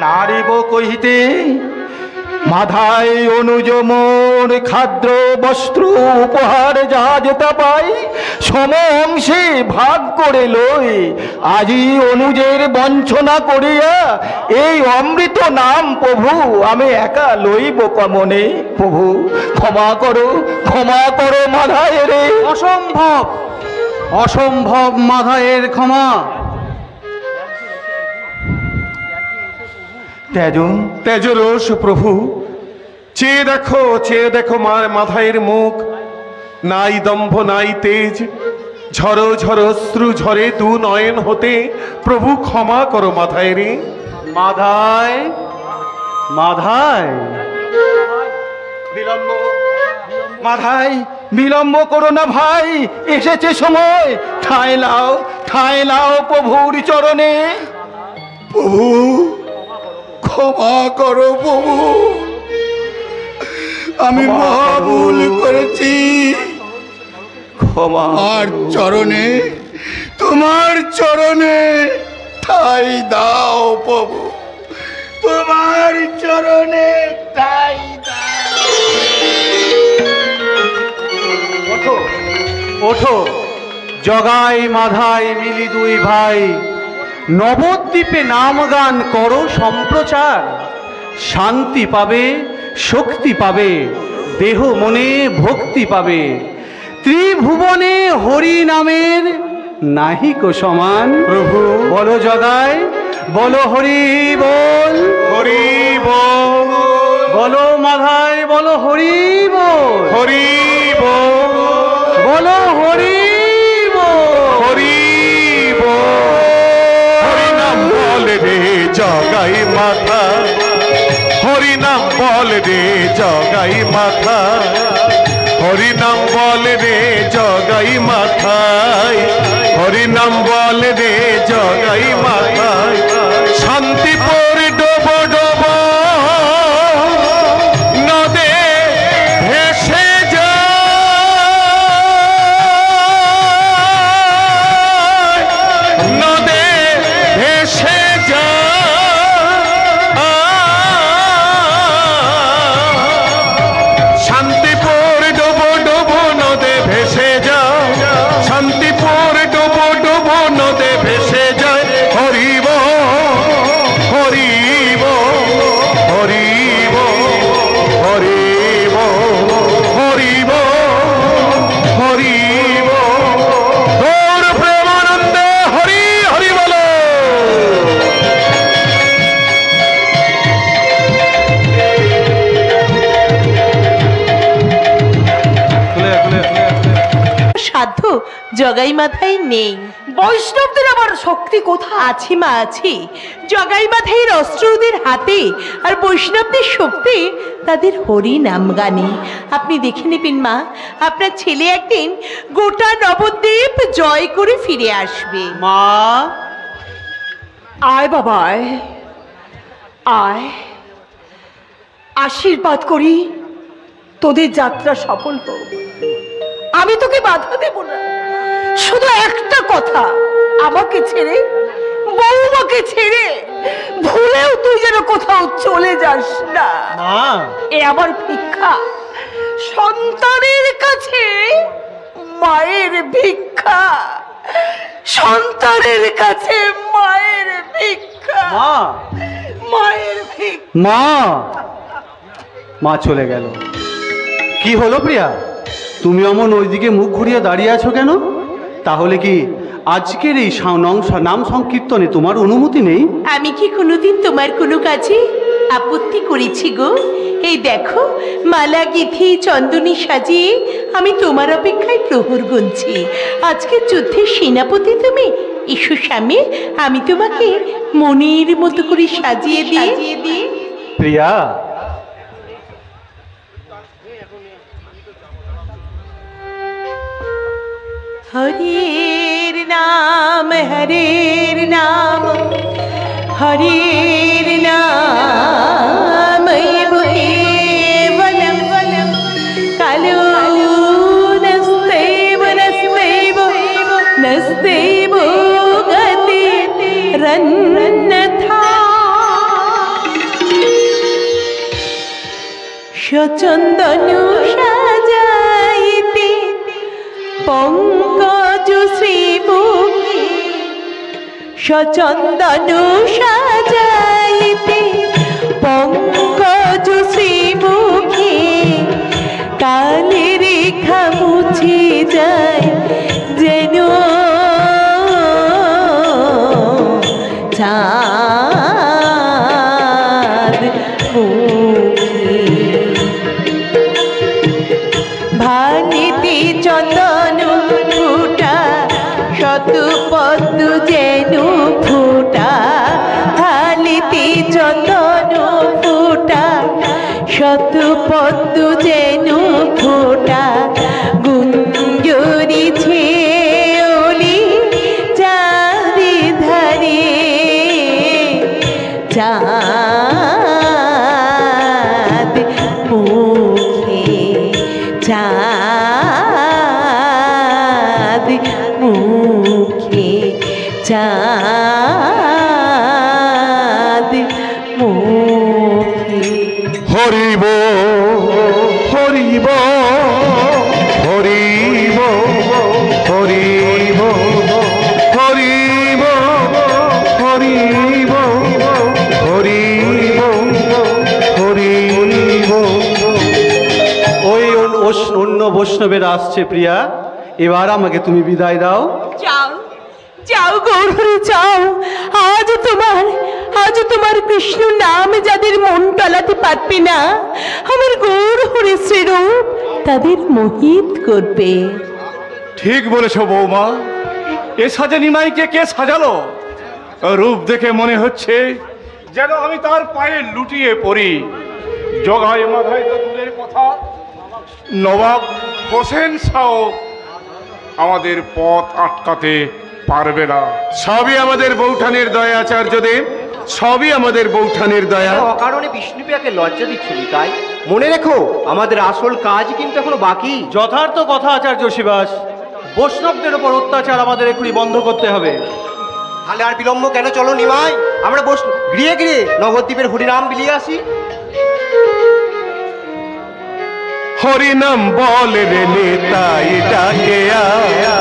নারিব কহিতে মাথায় অনুজ মোর খাদ্য বস্ত্র উপহার যা যেতা পাই, সমংশে ভাগ করে লই। আজি অনুজের বঞ্চনা করিয়া এই অমৃত নাম প্রভু আমি একা লইব কমনে। প্রভু ক্ষমা করো মাধায় রে। অসম্ভব অসম্ভব মাধায়ের ক্ষমা। তেজ রোষ প্রভু, চেয়ে দেখো মার মাথায়ের মুখ, নাই দম্ভ নাই তেজ, ঝরো ঝরো অশ্রু ঝরে দু নয়ন হতে। প্রভু ক্ষমা করো মাথায় রে। মাধায় মাধায় মাধায় বিলম্ব করো না ভাই, এসেছে সময়, ঠাঁই লাও প্রভুর চরণে। প্রভু ক্ষমা করো প্রভু, আমি মহা ভুল করেছি। ক্ষমার চরণে, তোমার চরণে ঠাঁই দাও প্রভু, তোমার চরণে ঠাঁই দাও। ওঠো ওঠো, জগাই মাধাই মিলি দুই ভাই, নবদ্বীপে নাম গান করো সম্প্রচার। শান্তি পাবে, শক্তি পাবে, দেহ মনে ভক্তি পাবে। ত্রিভুবনে হরি নামের নাহিকো সমান। প্রভু বলো জগাই, বলো হরি বল, হরি বল, বলো মাধাই, বলো হরি বল, হরি বল, বলো হরি বল, হরি বল। হরি নাম বল রে জগাই মাথা, হরি নাম বল রে জগাই মাথা, হরি নাম বল রে জগাই মাথায়, হরি নাম বল রে জগাই মাথায়। শান্তিপুর ডোব ডোব নদে ভেসে যায়, নদে ভেসে যায়। শান্তিপুর ডোব ডোব নদে ভেসে যায়, শান্তিপুর ডোব ডোব নদে ভেসে যায়। হরিব হরিব হরিব হরিব হরিব হরিব, তোর প্রেমানন্দে হরি হরি বলো। সাধ্য জগাই মাথায় নেই। বৈষ্ণবদের আবার শক্তি কোথায়? আছে মা আছে, জগাই মাথায় অস্ত্র ওদের হাতে, আর বৈষ্ণবদের শক্তি তাদের হরি নাম গানে। আপনি দেখে নেবেন মা, আপনার ছেলে একদিন গোটা নবদ্বীপ জয় করে ফিরে আসবে। মা আয় বাবা আয়, আয়, আশীর্বাদ করি তোদের যাত্রা সফল হোক। আমি তোকে বাধা দেব না, শুধু একটা কথা, আমাকে ছেড়ে বৌমাকে ছেড়ে ভুলেও তুই যেন কোথাও চলে যাস না। এ আমার ভিক্ষা, সন্তানের কাছে মায়ের ভিক্ষা, সন্তানের কাছে মায়ের ভিক্ষা, মায়ের ভিক্ষা। মা, মা চলে গেল। কি হলো প্রিয়া, তুমি অমন ওইদিকে মুখ ঘুরিয়ে দাঁড়িয়ে আছো কেন? তাহলে কি আজকের এই নাম সংকীর্তনে তোমার অনুমতি নেই? আমি কি কোনোদিন তোমার কোনো কাজে আপত্তি করেছি গো? এই দেখো, মালা গেঁথে চন্দনী সাজিয়ে আমি তোমার অপেক্ষায় প্রহর গুনছি। আজকের যুদ্ধের সেনাপতি তুমি। এসো স্বামী, আমি তোমাকে মনের মতো করে সাজিয়ে দিই। প্রিয়া, হরির নাম, হরির নাম, হরির নাম বলম বলম কালো নস্তেব নস্তেব নস্তেব গতি রন্নথা সচন্দনু সাজাইতে পঙ্কজ শ্রীমুখে, সচন্দনু সাজাইতে পঙ্কজ শ্রীমুখে, কালে রেখা মুছে যায় যেন চাঁদ মুখে। ভানিতে চন্দন ফুটা, শত পদ্ম যেন ফুটা, ভানিতে চন্দন ফুটা, শত পদ্ম যেন ফুটা, গুঞ্জরিছে ওলি চাঁদে ধারে, চাঁদ মুখে, চাঁদ মুখে, চাঁদ মুখে। হরিব হরিব হরিব হরিব হরিব হরিব হরিব হরিব। ওই অন্য বৈষ্ণবেরা আসছে প্রিয়া, এবার আমাকে তুমি বিদায় দাও। যাও যাও গৌরহরি যাও। আজ তোমার কৃষ্ণ নাম যাদের মন টলাতে পারবে না, আমার গৌরহরি শ্রীরূপ তাদের মোহিত করবে। ঠিক বলেছ বৌমা, এ সাজে নিমাইকে কে সাজালো? রূপ দেখে মনে হচ্ছে যেন আমি তার পায়ে লুটিয়ে পড়ি। জগায় মাথায় তো দূরের কথা, নবাব হোসেন শাহ আমাদের পথ আটকাতে পারবে না। সবই আমাদের বৌঠানের দয়া আচার্যদেব, সবই আমাদের বৌঠানের দয়া। অকারণে বিষ্ণুপ্রিয়াকে লজ্জা দিচ্ছি, তাই মনে রেখো আমাদের আসল কাজ কিন্তু এখনো বাকি। যথার্থ কথা আচার্য শিবাস, বৈষ্ণবদের ওপর অত্যাচার আমাদের এখনই বন্ধ করতে হবে। তাহলে আর বিলম্ব কেন, চলো নিমাই আমরা গৃহে গৃহে নবদ্বীপের হরিনাম বিলিয়ে আসি। হরিনাম বল রে নেতাই ডাকে আয়া,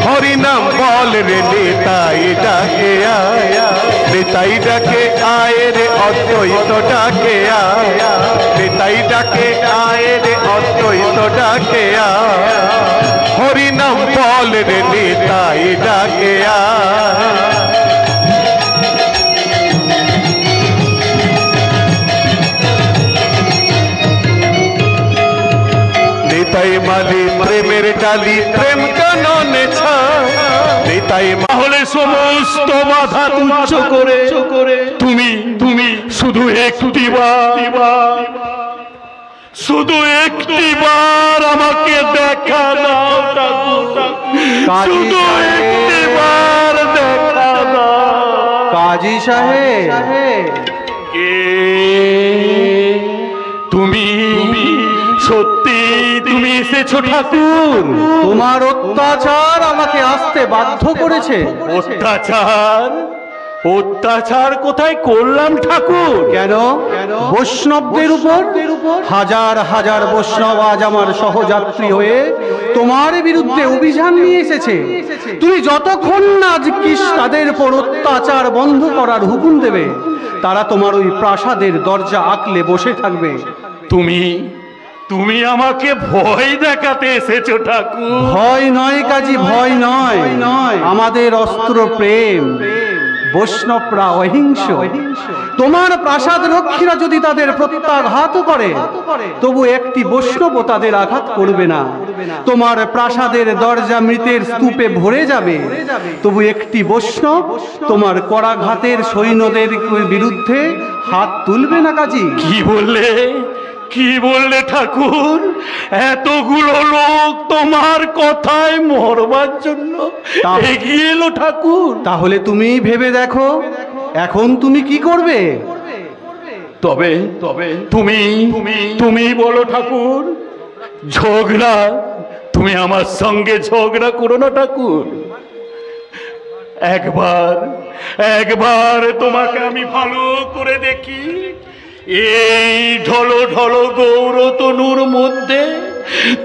হরিনাম বল রে নেতাই ডাকে আয়া, নেতাই ডাকে আয় রে অদ্বৈত ডাকে আয়া, নেতাই ডাকে আয় রে অদ্বৈত ডাকে আয়া, হরিনাম বল রে নেতাই ডাকে আয়া। নিতাই মালি প্রেমের ডালি প্রেম কাননে ছা, নিতাই হলে সমস্ত বাধা তুচ্ছ করে তুমি তুমি শুধু একটিবার, শুধু একটিবার আমাকে দেখা দাও, শুধু একটিবার দেখা দাও। কাজী সাহেব, তুমি সত্যি তুমি এসেছো ঠাকুর? তোমার অত্যাচার আমাকে আসতে বাধ্য করেছে। অত্যাচার? অত্যাচার কোথায় করলাম ঠাকুর? কেন? বৈষ্ণবদের উপর হাজার হাজার বৈষ্ণব আজ আমার সহযাত্রী হয়ে তোমার বিরুদ্ধে অভিযান নিয়ে এসেছে। তুমি যতক্ষণ না আজকে তাদের উপর অত্যাচার বন্ধ করার হুকুম দেবে, তারা তোমার ওই প্রাসাদের দরজা আঁকলে বসে থাকবে। তুমি আমাকে ভয় দেখাতে এসেছো ঠাকুর? ভয় নয় কাজী, ভয় নয়। আমাদের অস্ত্র প্রেম। বৈষ্ণবরা অহিংস। তোমার প্রাসাদ রক্ষীরা যদি তাদের প্রত্যাঘাত করে, তবু একটি বৈষ্ণব তাদের আঘাত করবে না। তোমার প্রাসাদের দরজা মৃতের স্তূপে ভরে যাবে, তবু একটি বৈষ্ণব তোমার করাঘাতের সৈন্যদের বিরুদ্ধে হাত তুলবে না কাজী। কি বললে ঠাকুর? এতগুলো লোক তোমার কথায় মরবার জন্য এগিয়ে এলো ঠাকুর। তাহলে তুমি ভেবে দেখো এখন তুমি কি করবে? তবে তুমি বলো ঠাকুর। ঝগড়া, তুমি আমার সঙ্গে ঝগড়া করো না ঠাকুর। একবার তোমাকে আমি ভালো করে দেখি। এই ঢলো ঢলো গৌরতনুর মধ্যে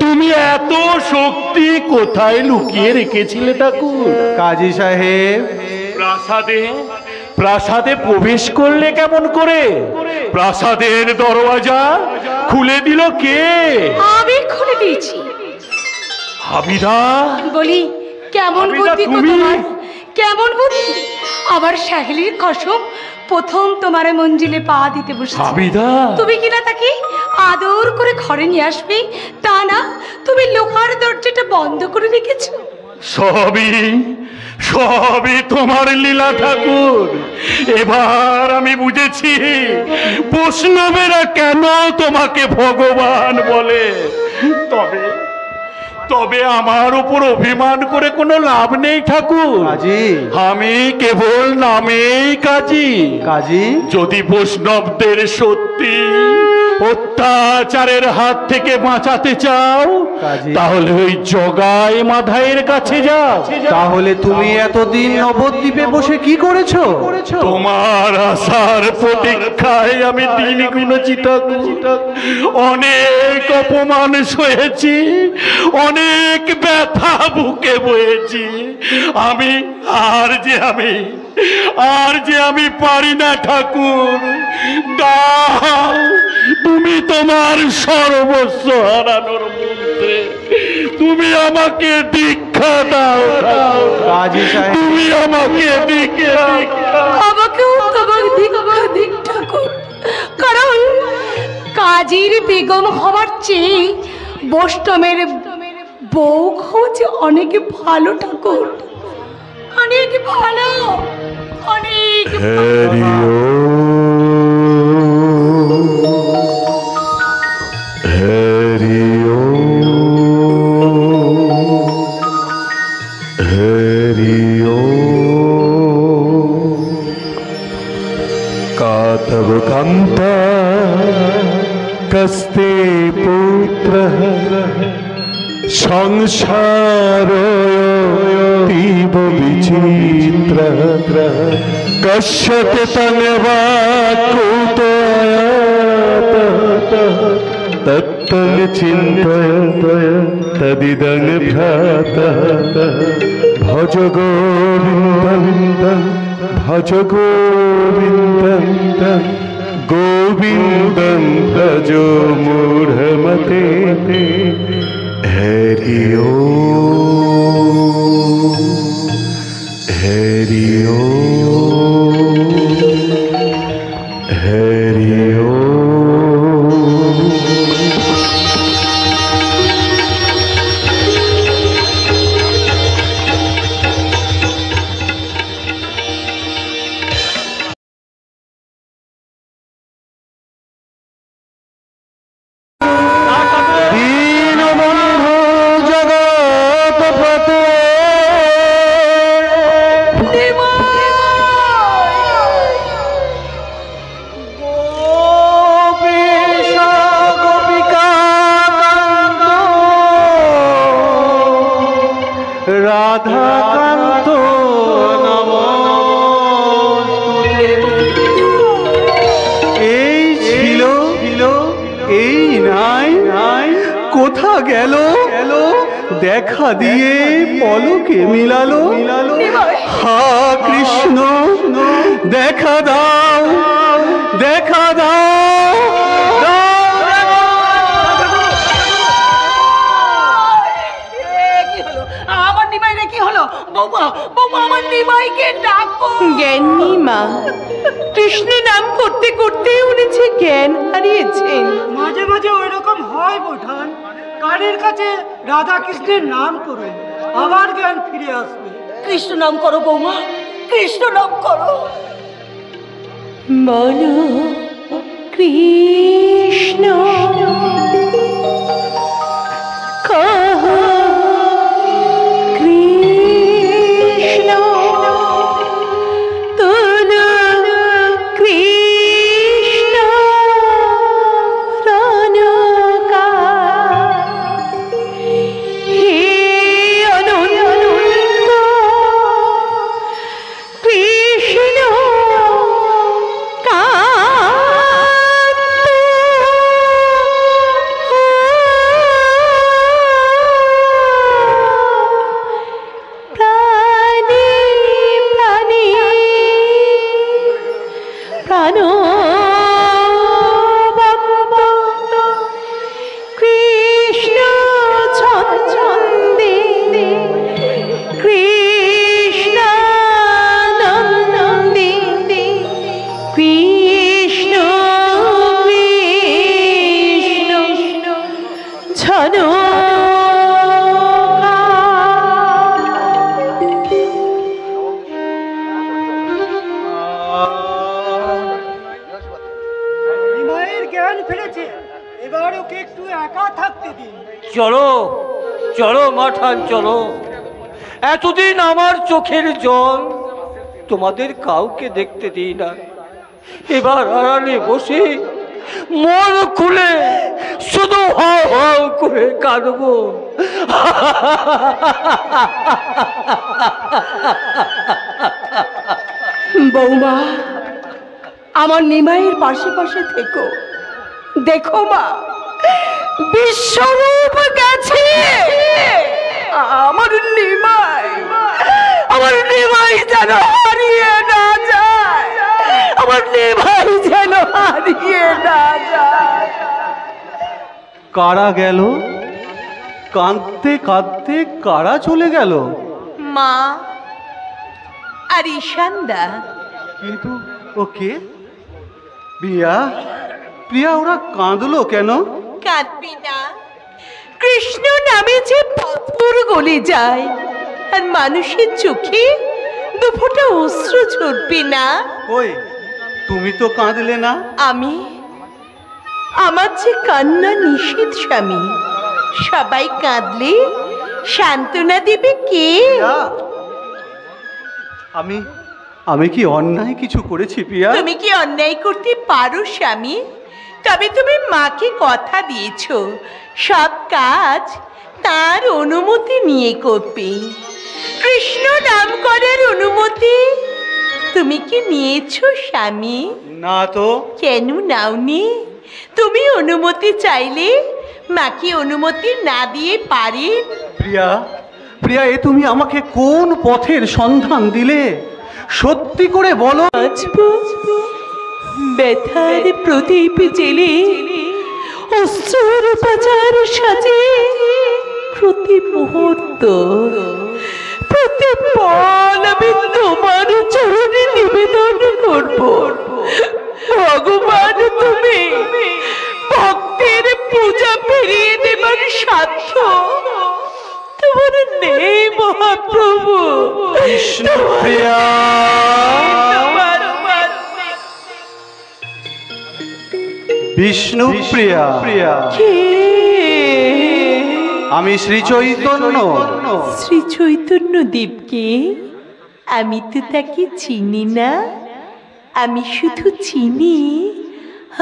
তুমি এত শক্তি কোথায় লুকিয়ে রেখেছিলে ঠাকুর? কাজী সাহেব, প্রাসাদে প্রবেশ করলে কেমন করে? প্রাসাদের দরওয়াজা খুলে দিল কে? আমি খুলে দিয়েছি। হাবিদা? বলি কেমন বুদ্ধি তোমার, কেমন বুদ্ধি? আবার সাহেলির কসম, প্রথম তোমার মঞ্জিলে পা দিতে বসেছি। হাবিদা, তুমি কিনা তাকে আদর করে ঘরে নিয়ে আসবে, তা না তুমি লোহার দরজাটা বন্ধ করে রেখেছো। সবই তোমার লীলা ঠাকুর। এবার আমি বুঝেছি বৈষ্ণবেরা কেন তোমাকে ভগবান বলে। তবে আমার উপর অভিমান করে কোনো লাভ নেই ঠাকুর। আমি কেবল নামেই কাজী। যদি বৈষ্ণবদের সত্যি অত্যাচারের হাত থেকে বাঁচাতে চাও, তাহলে ওই জগাই মাধাইয়ের কাছে যাও। তাহলে তুমি এতদিন নবদ্বীপে বসে কি করেছো? তোমার আশার প্রতীক্ষায় আমি দিন গুনেছি ঠাকুর। অনেক অপমান সয়েছি, অনেক ব্যথা বুকে বয়েছি। আর যে আমি পারি না ঠাকুর। দাও তুমি তোমার সর্বস্ব হারানোর মধ্যে তুমি আমাকে দীক্ষা দাও। তুমি আমাকে দীক্ষা, আমাকেও তোমার দীক্ষা ঠাকুর। কারণ কাজীর বেগম হওয়ার চেয়ে বৈষ্ণবের বউ খোঁজ অনেক ভালো ঠাকুর, অনেক ভালো, অনেক तव कांता कस्ते पुत्र संसार तीव विचित्र कश्यते तंगवा कुत तत्तन चिंतय तदिदं भ्रात भज गोविंदं भज गोविंदं गोविंदं भज मूढ़मते हरि ओम हरि ओम हरि ओम। রাধাকান্ত নমস্তুতে। কোথা গেল দেখা দিয়ে পলকে মিলালো হা কৃষ্ণ দেখা দাও দেখা দাও আমার নিমাই রে কি হলো? বৌমা বৌমা আমার নিমাইকে ডাকো। জ্ঞানী মা, কৃষ্ণ নাম করতে করতে উনি যে জ্ঞান হারিয়েছেন। মাঝে মাঝে ওই রকম হয় বোঠান, কানের কাছে রাধা কৃষ্ণের নাম করুন, আবার জ্ঞান ফিরে আসবে। কৃষ্ণ নাম করো বৌমা, কৃষ্ণ নাম করো। বলো কৃষ্ণ কহ কৃষ্ণ তোলো কৃষ্ণ রণকা হে অনন্ত কৃষ্ণ কৃষ্ণ ছন্দে কৃষ্ণ নন্দে কৃষ্ণ কৃষ্ণ ছন নিমাইয়ের জ্ঞান ফিরেছে, এবার ওকে একটু একা থাকতে দিন। চলো চলো মাঠান চলো। এতদিন আমার চোখের জল তোমাদের কাউকে দেখতে দিই না, এবার আড়ালে বসে মন খুলে শুধু হাও হাও করে কাঁদবো। বৌমা আমার নিমাইয়ের পাশে পাশে থেকো। দেখো মা, বিশ্বরূপ গেছে আমার নিমাই, আমার নিমাই যেন হারিয়ে না যায়, আমার নিমাই যেন হারিয়ে না যায়। কারা গেল কাঁদতে কাঁদতে, কারা চলে গেল? মা আর ঈশানদা। কিন্তু ওকে প্রিয়া প্রিয়া ওরা কাঁদলো কেন? কাঁদবি না, কৃষ্ণ নামে যে পাথর গলে যায় আর মানুষের চোখে দুফোঁটা অশ্রু ঝরবে না। ওই তুমি তো কাঁদলে না। আমি আমার যে কান্না নিষেধ স্বামী, সবাই কাঁদলে সান্ত্বনা দেবে কে? আমি আমি কি অন্যায় কিছু করেছি প্রিয়া? তুমি কি অন্যায় করতে পারো স্বামী? তবে তুমি মাকে কথা দিয়েছো সব কাজ তার অনুমতি নিয়ে করবে। কৃষ্ণ নাম করার অনুমতি তুমি কি নিয়েছো স্বামী? না তো। কেন নাওনি? তুমি অনুমতি চাইলে মাকে অনুমতি না দিয়ে পারে? প্রিয়া প্রিয়া এ তুমি আমাকে কোন পথের সন্ধান দিলে? সত্যি করে বলো। ব্যথার প্রদীপ জেলে অশ্রুর বাজার সাজে প্রতি মুহূর্ত প্রতি পল আমি তোমার চরণে নিবেদন করব। ভগবান তুমি ভক্তের পূজা ফিরিয়ে দেবার সাধ্য তোমার নেই মহাপ্রভু। প্রিয়া বিষ্ণু প্রিয়া প্রিয়া আমি শ্রী চৈতন্য। শ্রী চৈতন্য দেবকে আমি তো তাকে চিনি না, আমি শুধু চিনি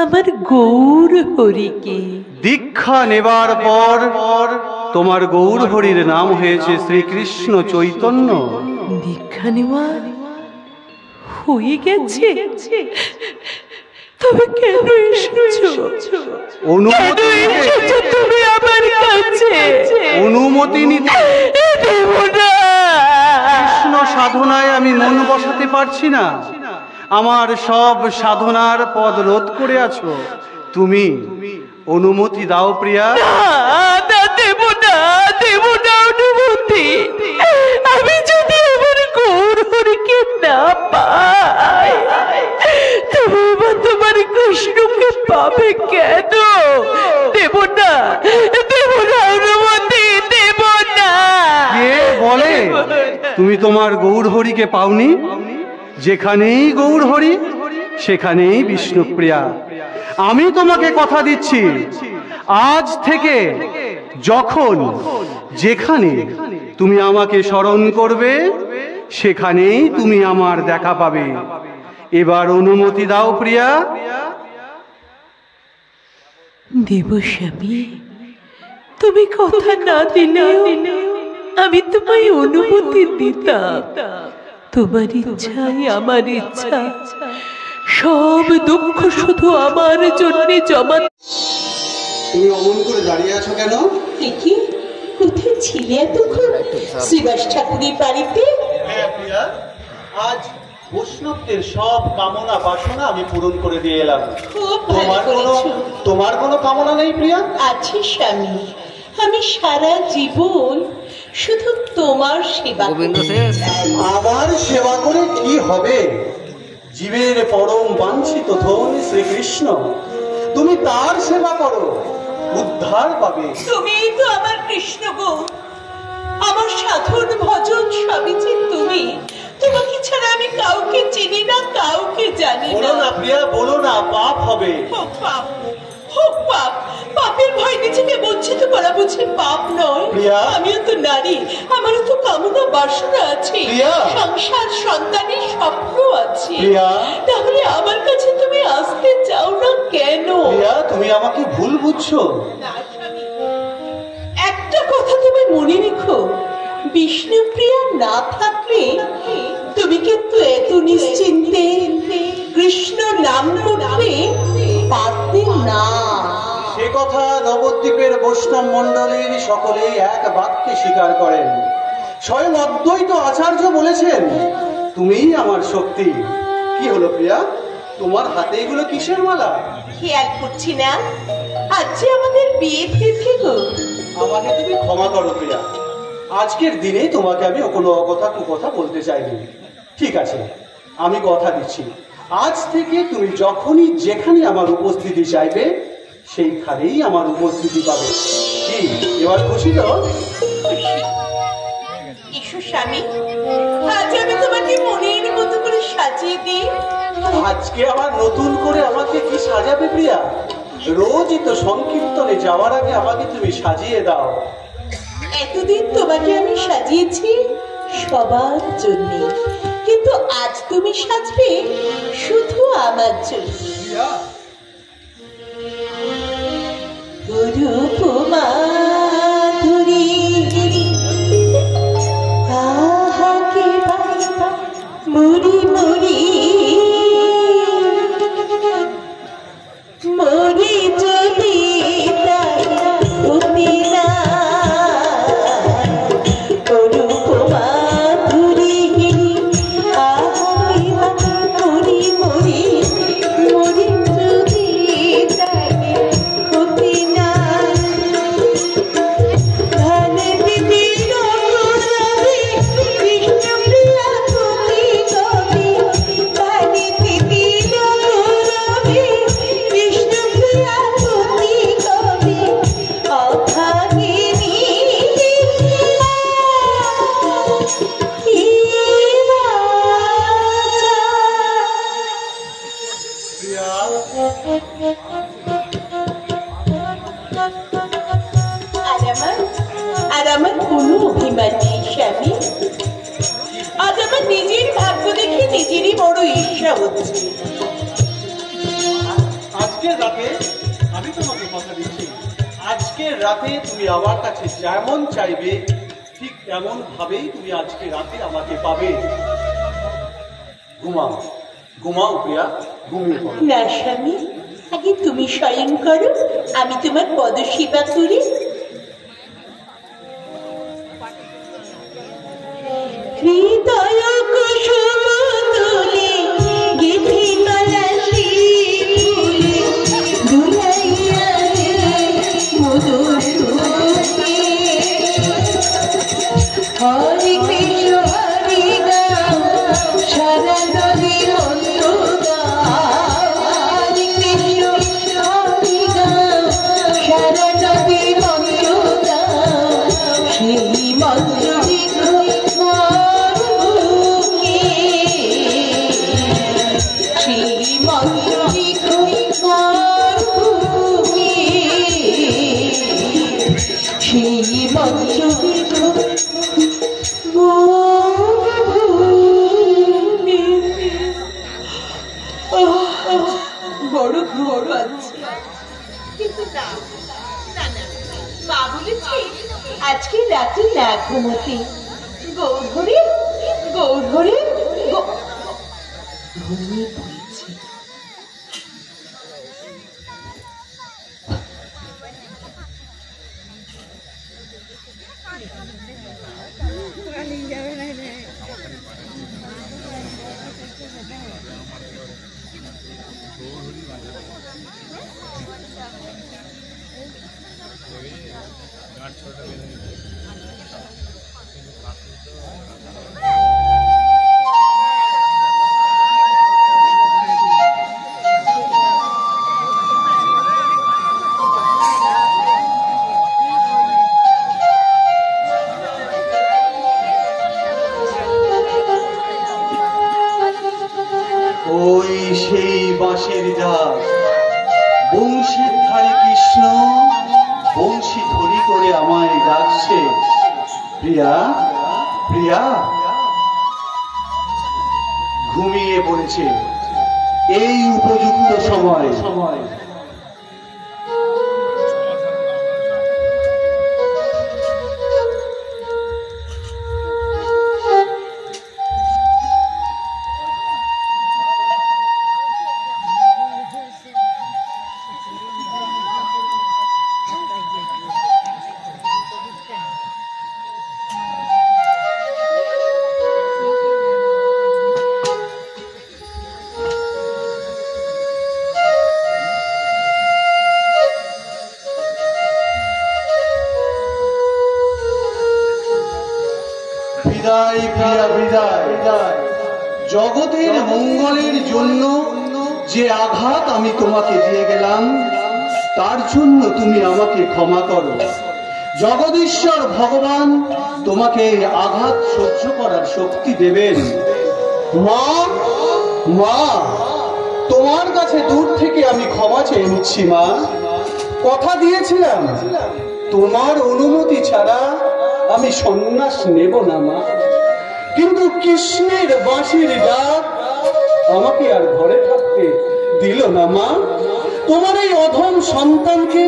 আমার গৌর হরিকে। দীক্ষা নেবার পর তোমার গৌর হরির নাম হয়েছে শ্রীকৃষ্ণ চৈতন্য। দীক্ষা নেওয়া হয়ে গেছে? তবে কেন এসেছো? অনুমতি কেন এসেছো তুমি আমার কাছে? অনুমতি নিতে দেব না। কৃষ্ণ সাধনায় আমি মন বসাতে পারছি না। আমার সব সাধনার পদ রোধ করে আছো তুমি। অনুমতি দাও প্রিয়া। দেব না, দেব না অনুমতি। আমি যদি আমার গৌর হরিকে না পাই তবে এবার তোমার কৃষ্ণকে পাবে কেন? দেব না, দেব না অনুমতি, দেব না। কে বলে তুমি তোমার গৌর হরিকে পাওনি? যেখানেই গৌর হরি সেখানেই বিষ্ণুপ্রিয়া। আমি তোমাকে কথা দিচ্ছি, আজ থেকে যখন যেখানে তুমি আমাকে স্মরণ করবে সেখানেই তুমি আমার দেখা পাবে। এবার অনুমতি দাও প্রিয়া। দেবস্বামী, তুমি কথা না দিলেও আমি তোমায় অনুমতি দিতাম। তোমার ইচ্ছাই আমার ইচ্ছা, সব দুঃখ শুধু আমার জন্য জমা। তুমি অমন করে দাঁড়িয়ে আছো কেন? কি কোথায় ছিলে এতক্ষণ? শ্রীবাস ঠাকুরের বাড়িতে। হ্যাঁ প্রিয়া, আজ বৈষ্ণবদের সব কামনা বাসনা আমি পূরণ করে দিয়ে এলাম। খুব ভালো করেছো। তোমার কোনো কামনা নেই প্রিয়া? আছে স্বামী, আমি সারা জীবন শুধু তোমার সেবা করতে চাই। আমার সেবা করে কি হবে? জীবের পরম বাঞ্ছিত ধন শ্রীকৃষ্ণ, তুমি তার সেবা করো, উদ্ধার পাবে। তুমিই তো আমার কৃষ্ণ গো, আমার সাধন ভজন সবই যে তুমি। তোমাকে ছাড়া আমি কাউকে চিনি না, কাউকে জানি বলো না। না প্রিয়া, বলো না, পাপ হবে। হোক পাপ, হোক পাপ। পাপের ভয় নিজেকে বঞ্চিত করা বুঝি পাপ নয়? প্রিয়া, আমিও তো নারী, আমারও তো কামনা বাসনা আছে, প্রিয়া, সংসার সন্তানের স্বপ্ন আছে। প্রিয়া, তাহলে আমার কাছে তুমি আসতে চাও না কেন? প্রিয়া, তুমি আমাকে ভুল বুঝছো। না স্বামী, একটা কথা তুমি মনে রেখো, বিষ্ণুপ্রিয়া না থাকলে তুমি কিন্তু এত নিশ্চিন্তে কৃষ্ণ নাম করতে পারতে না। সে কথা নবদ্বীপের বৈষ্ণব মণ্ডলীর সকলেই এক বাক্যে স্বীকার করেন। স্বয়ং অদ্বৈত আচার্য বলেছেন, তুমিই আমার শক্তি। কি হলো প্রিয়া, তোমার হাতে এগুলো কিসের মালা? খেয়াল করছি না, আজ যে আমাদের বিয়ের তিথি গো। আমাকে তুমি ক্ষমা করো প্রিয়া, আজকের দিনে তোমাকে আমি কোনো অকথা কুকথা বলতে চাইনি। ঠিক আছে, আমি কথা দিচ্ছি, আজ থেকে তুমি যখনই যেখানে আমার উপস্থিতি চাইবে সেইখানেই আমার উপস্থিতি পাবে। কি এবার খুশি তো? এসো স্বামী, আজ আমি তোমাকে মনের মতো করে সাজিয়ে দিই। আজকে আবার নতুন করে আমাকে কি সাজাবে প্রিয়া? রোজই তো সংকীর্তনে যাওয়ার আগে আমাকে তুমি সাজিয়ে দাও। এতদিন তোমাকে আমি সাজিয়েছি সবার জন্য, কিন্তু আজ তুমি সাজবে শুধু আমার জন্য। রূপ মাধুরী আহাকে বাবা মুড়ি মুড়ি মুড়ি যদি হতে না রূপ মাধুরী আহাকে বাবা মুড়ি মুড়ি মুড়ি যদি হতে না ধানে দিদি রঘুরাবে কৃষ্ণপ্রিয়া তুমি কবি ধানে দিদি রঘুরাবে কৃষ্ণপ্রিয়া তুমি কবি অভাগিনী আর আমার কোনো অভিমান নেই স্বামী। আজ আমার নিজের ভাগ্য দেখে নিজেরই বড় ঈর্ষা হচ্ছে। আজকের রাতে আমি তোমাকে কথা দিচ্ছি, আজকের রাতে তুমি আমার কাছে যেমন চাইবে ঠিক তেমন ভাবেই তুমি আজকে রাতে আমাকে পাবে। ঘুমাও, ঘুমাও প্রিয়া, ঘুমিয়ে পড়ো। না স্বামী, আগে তুমি শয়ন করো, আমি তোমার পদসেবা করি। হৃদয় কুসুম তুলে গেথে পলাশি ফুলে দুলাইয়া মধুর সুরে হরে কৃষ্ণ হরে গাও সারা নদী মন্ত্র গাও হরে কৃষ্ণ হরে গাও সারা নদী মন্ত্র গাও সেই মন্ত্র বড় ঘোর আছে, কিন্তু না না না, মা বলেছে আজকে রাতে না ঘুমোতে। গৌধরে গৌধরে ঘুমিয়ে পড়েছে। ওই সেই বাঁশের ডাক, বংশীর ধারে কৃষ্ণ বংশী ধরি করে আমায় ডাকছে। প্রিয়া, প্রিয়া ঘুমিয়ে পড়েছে। এই উপযুক্ত সময় বিদায় প্রিয়া, বিদায়। জগতের মঙ্গলের জন্য যে আঘাত আমি তোমাকে দিয়ে গেলাম, তার জন্য তুমি আমাকে ক্ষমা করো। জগদীশ্বর ভগবান তোমাকে এই আঘাত সহ্য করার শক্তি দেবেন। মা, মা তোমার কাছে দূর থেকে আমি ক্ষমা চেয়ে নিচ্ছি। মা, কথা দিয়েছিলাম তোমার অনুমতি ছাড়া আমি সন্ন্যাস নেব না মা, কিন্তু কৃষ্ণের বাঁশির ডাক আমাকে আর ঘরে থাকতে দিল না মা। তোমার এই অধম সন্তানকে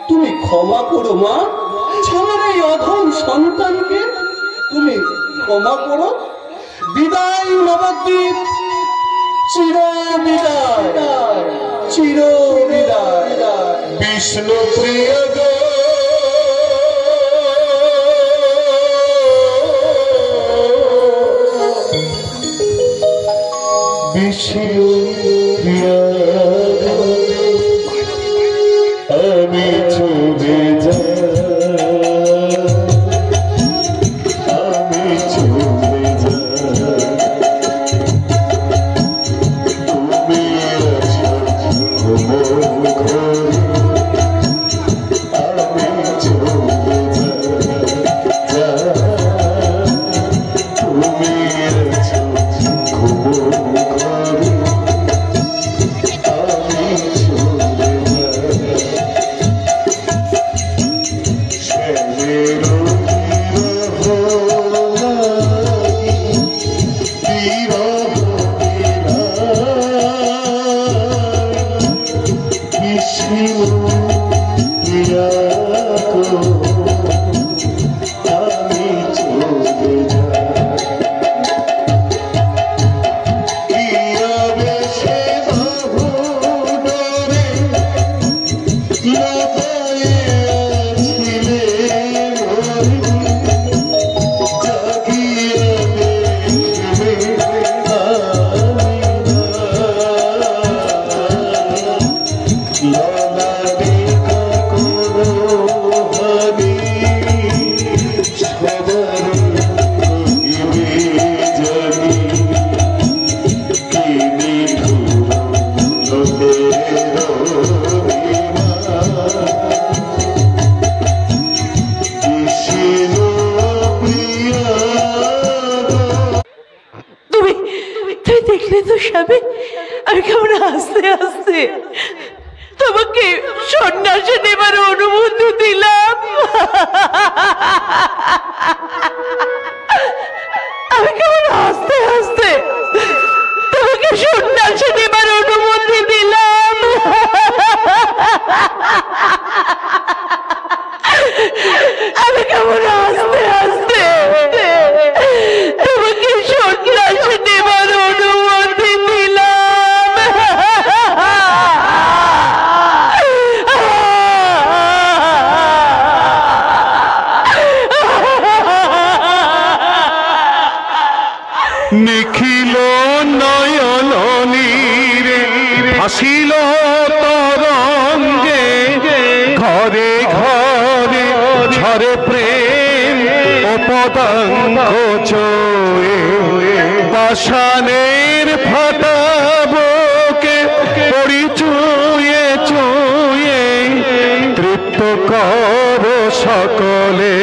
তুমি ক্ষমা করো মা, আমার এই অধম সন্তানকে তুমি ক্ষমা করো। বিদায় নবদ্বীপ, চির বিদায়, চির বিদায়। বিষ্ণু প্রিয় বিষ্ণু প্রিয় আমি চলে যাই, আমি চলে যাই, তুমি আছো মন ঘরে, আমি চলে যাই, তুমি আছো মন ঘরে। তো স্বামী, আমি কেমন আস্তে আস্তে তোমাকে সন্ন্যাসে নেবার অনুমতি দিলাম। আমি কেমন আস্তে আস্তে তোমাকে সন্ন্যাসে নেবার অনুমতি দিলাম। আমি কেমন আস্তে আস্তে তোমাকে সন্ন্যাসে নেবার অনুমতি দিলাম। নিখিল নয়ন নীরে ভাসিল তরঙ্গে, ঘরে ঘরে ঝরে প্রেম ও পদাঙ্ক চয়ে, পাষাণের ফাটাবকে পড়ি চুয়ে চুয়ে, তৃপ্ত কর সকলে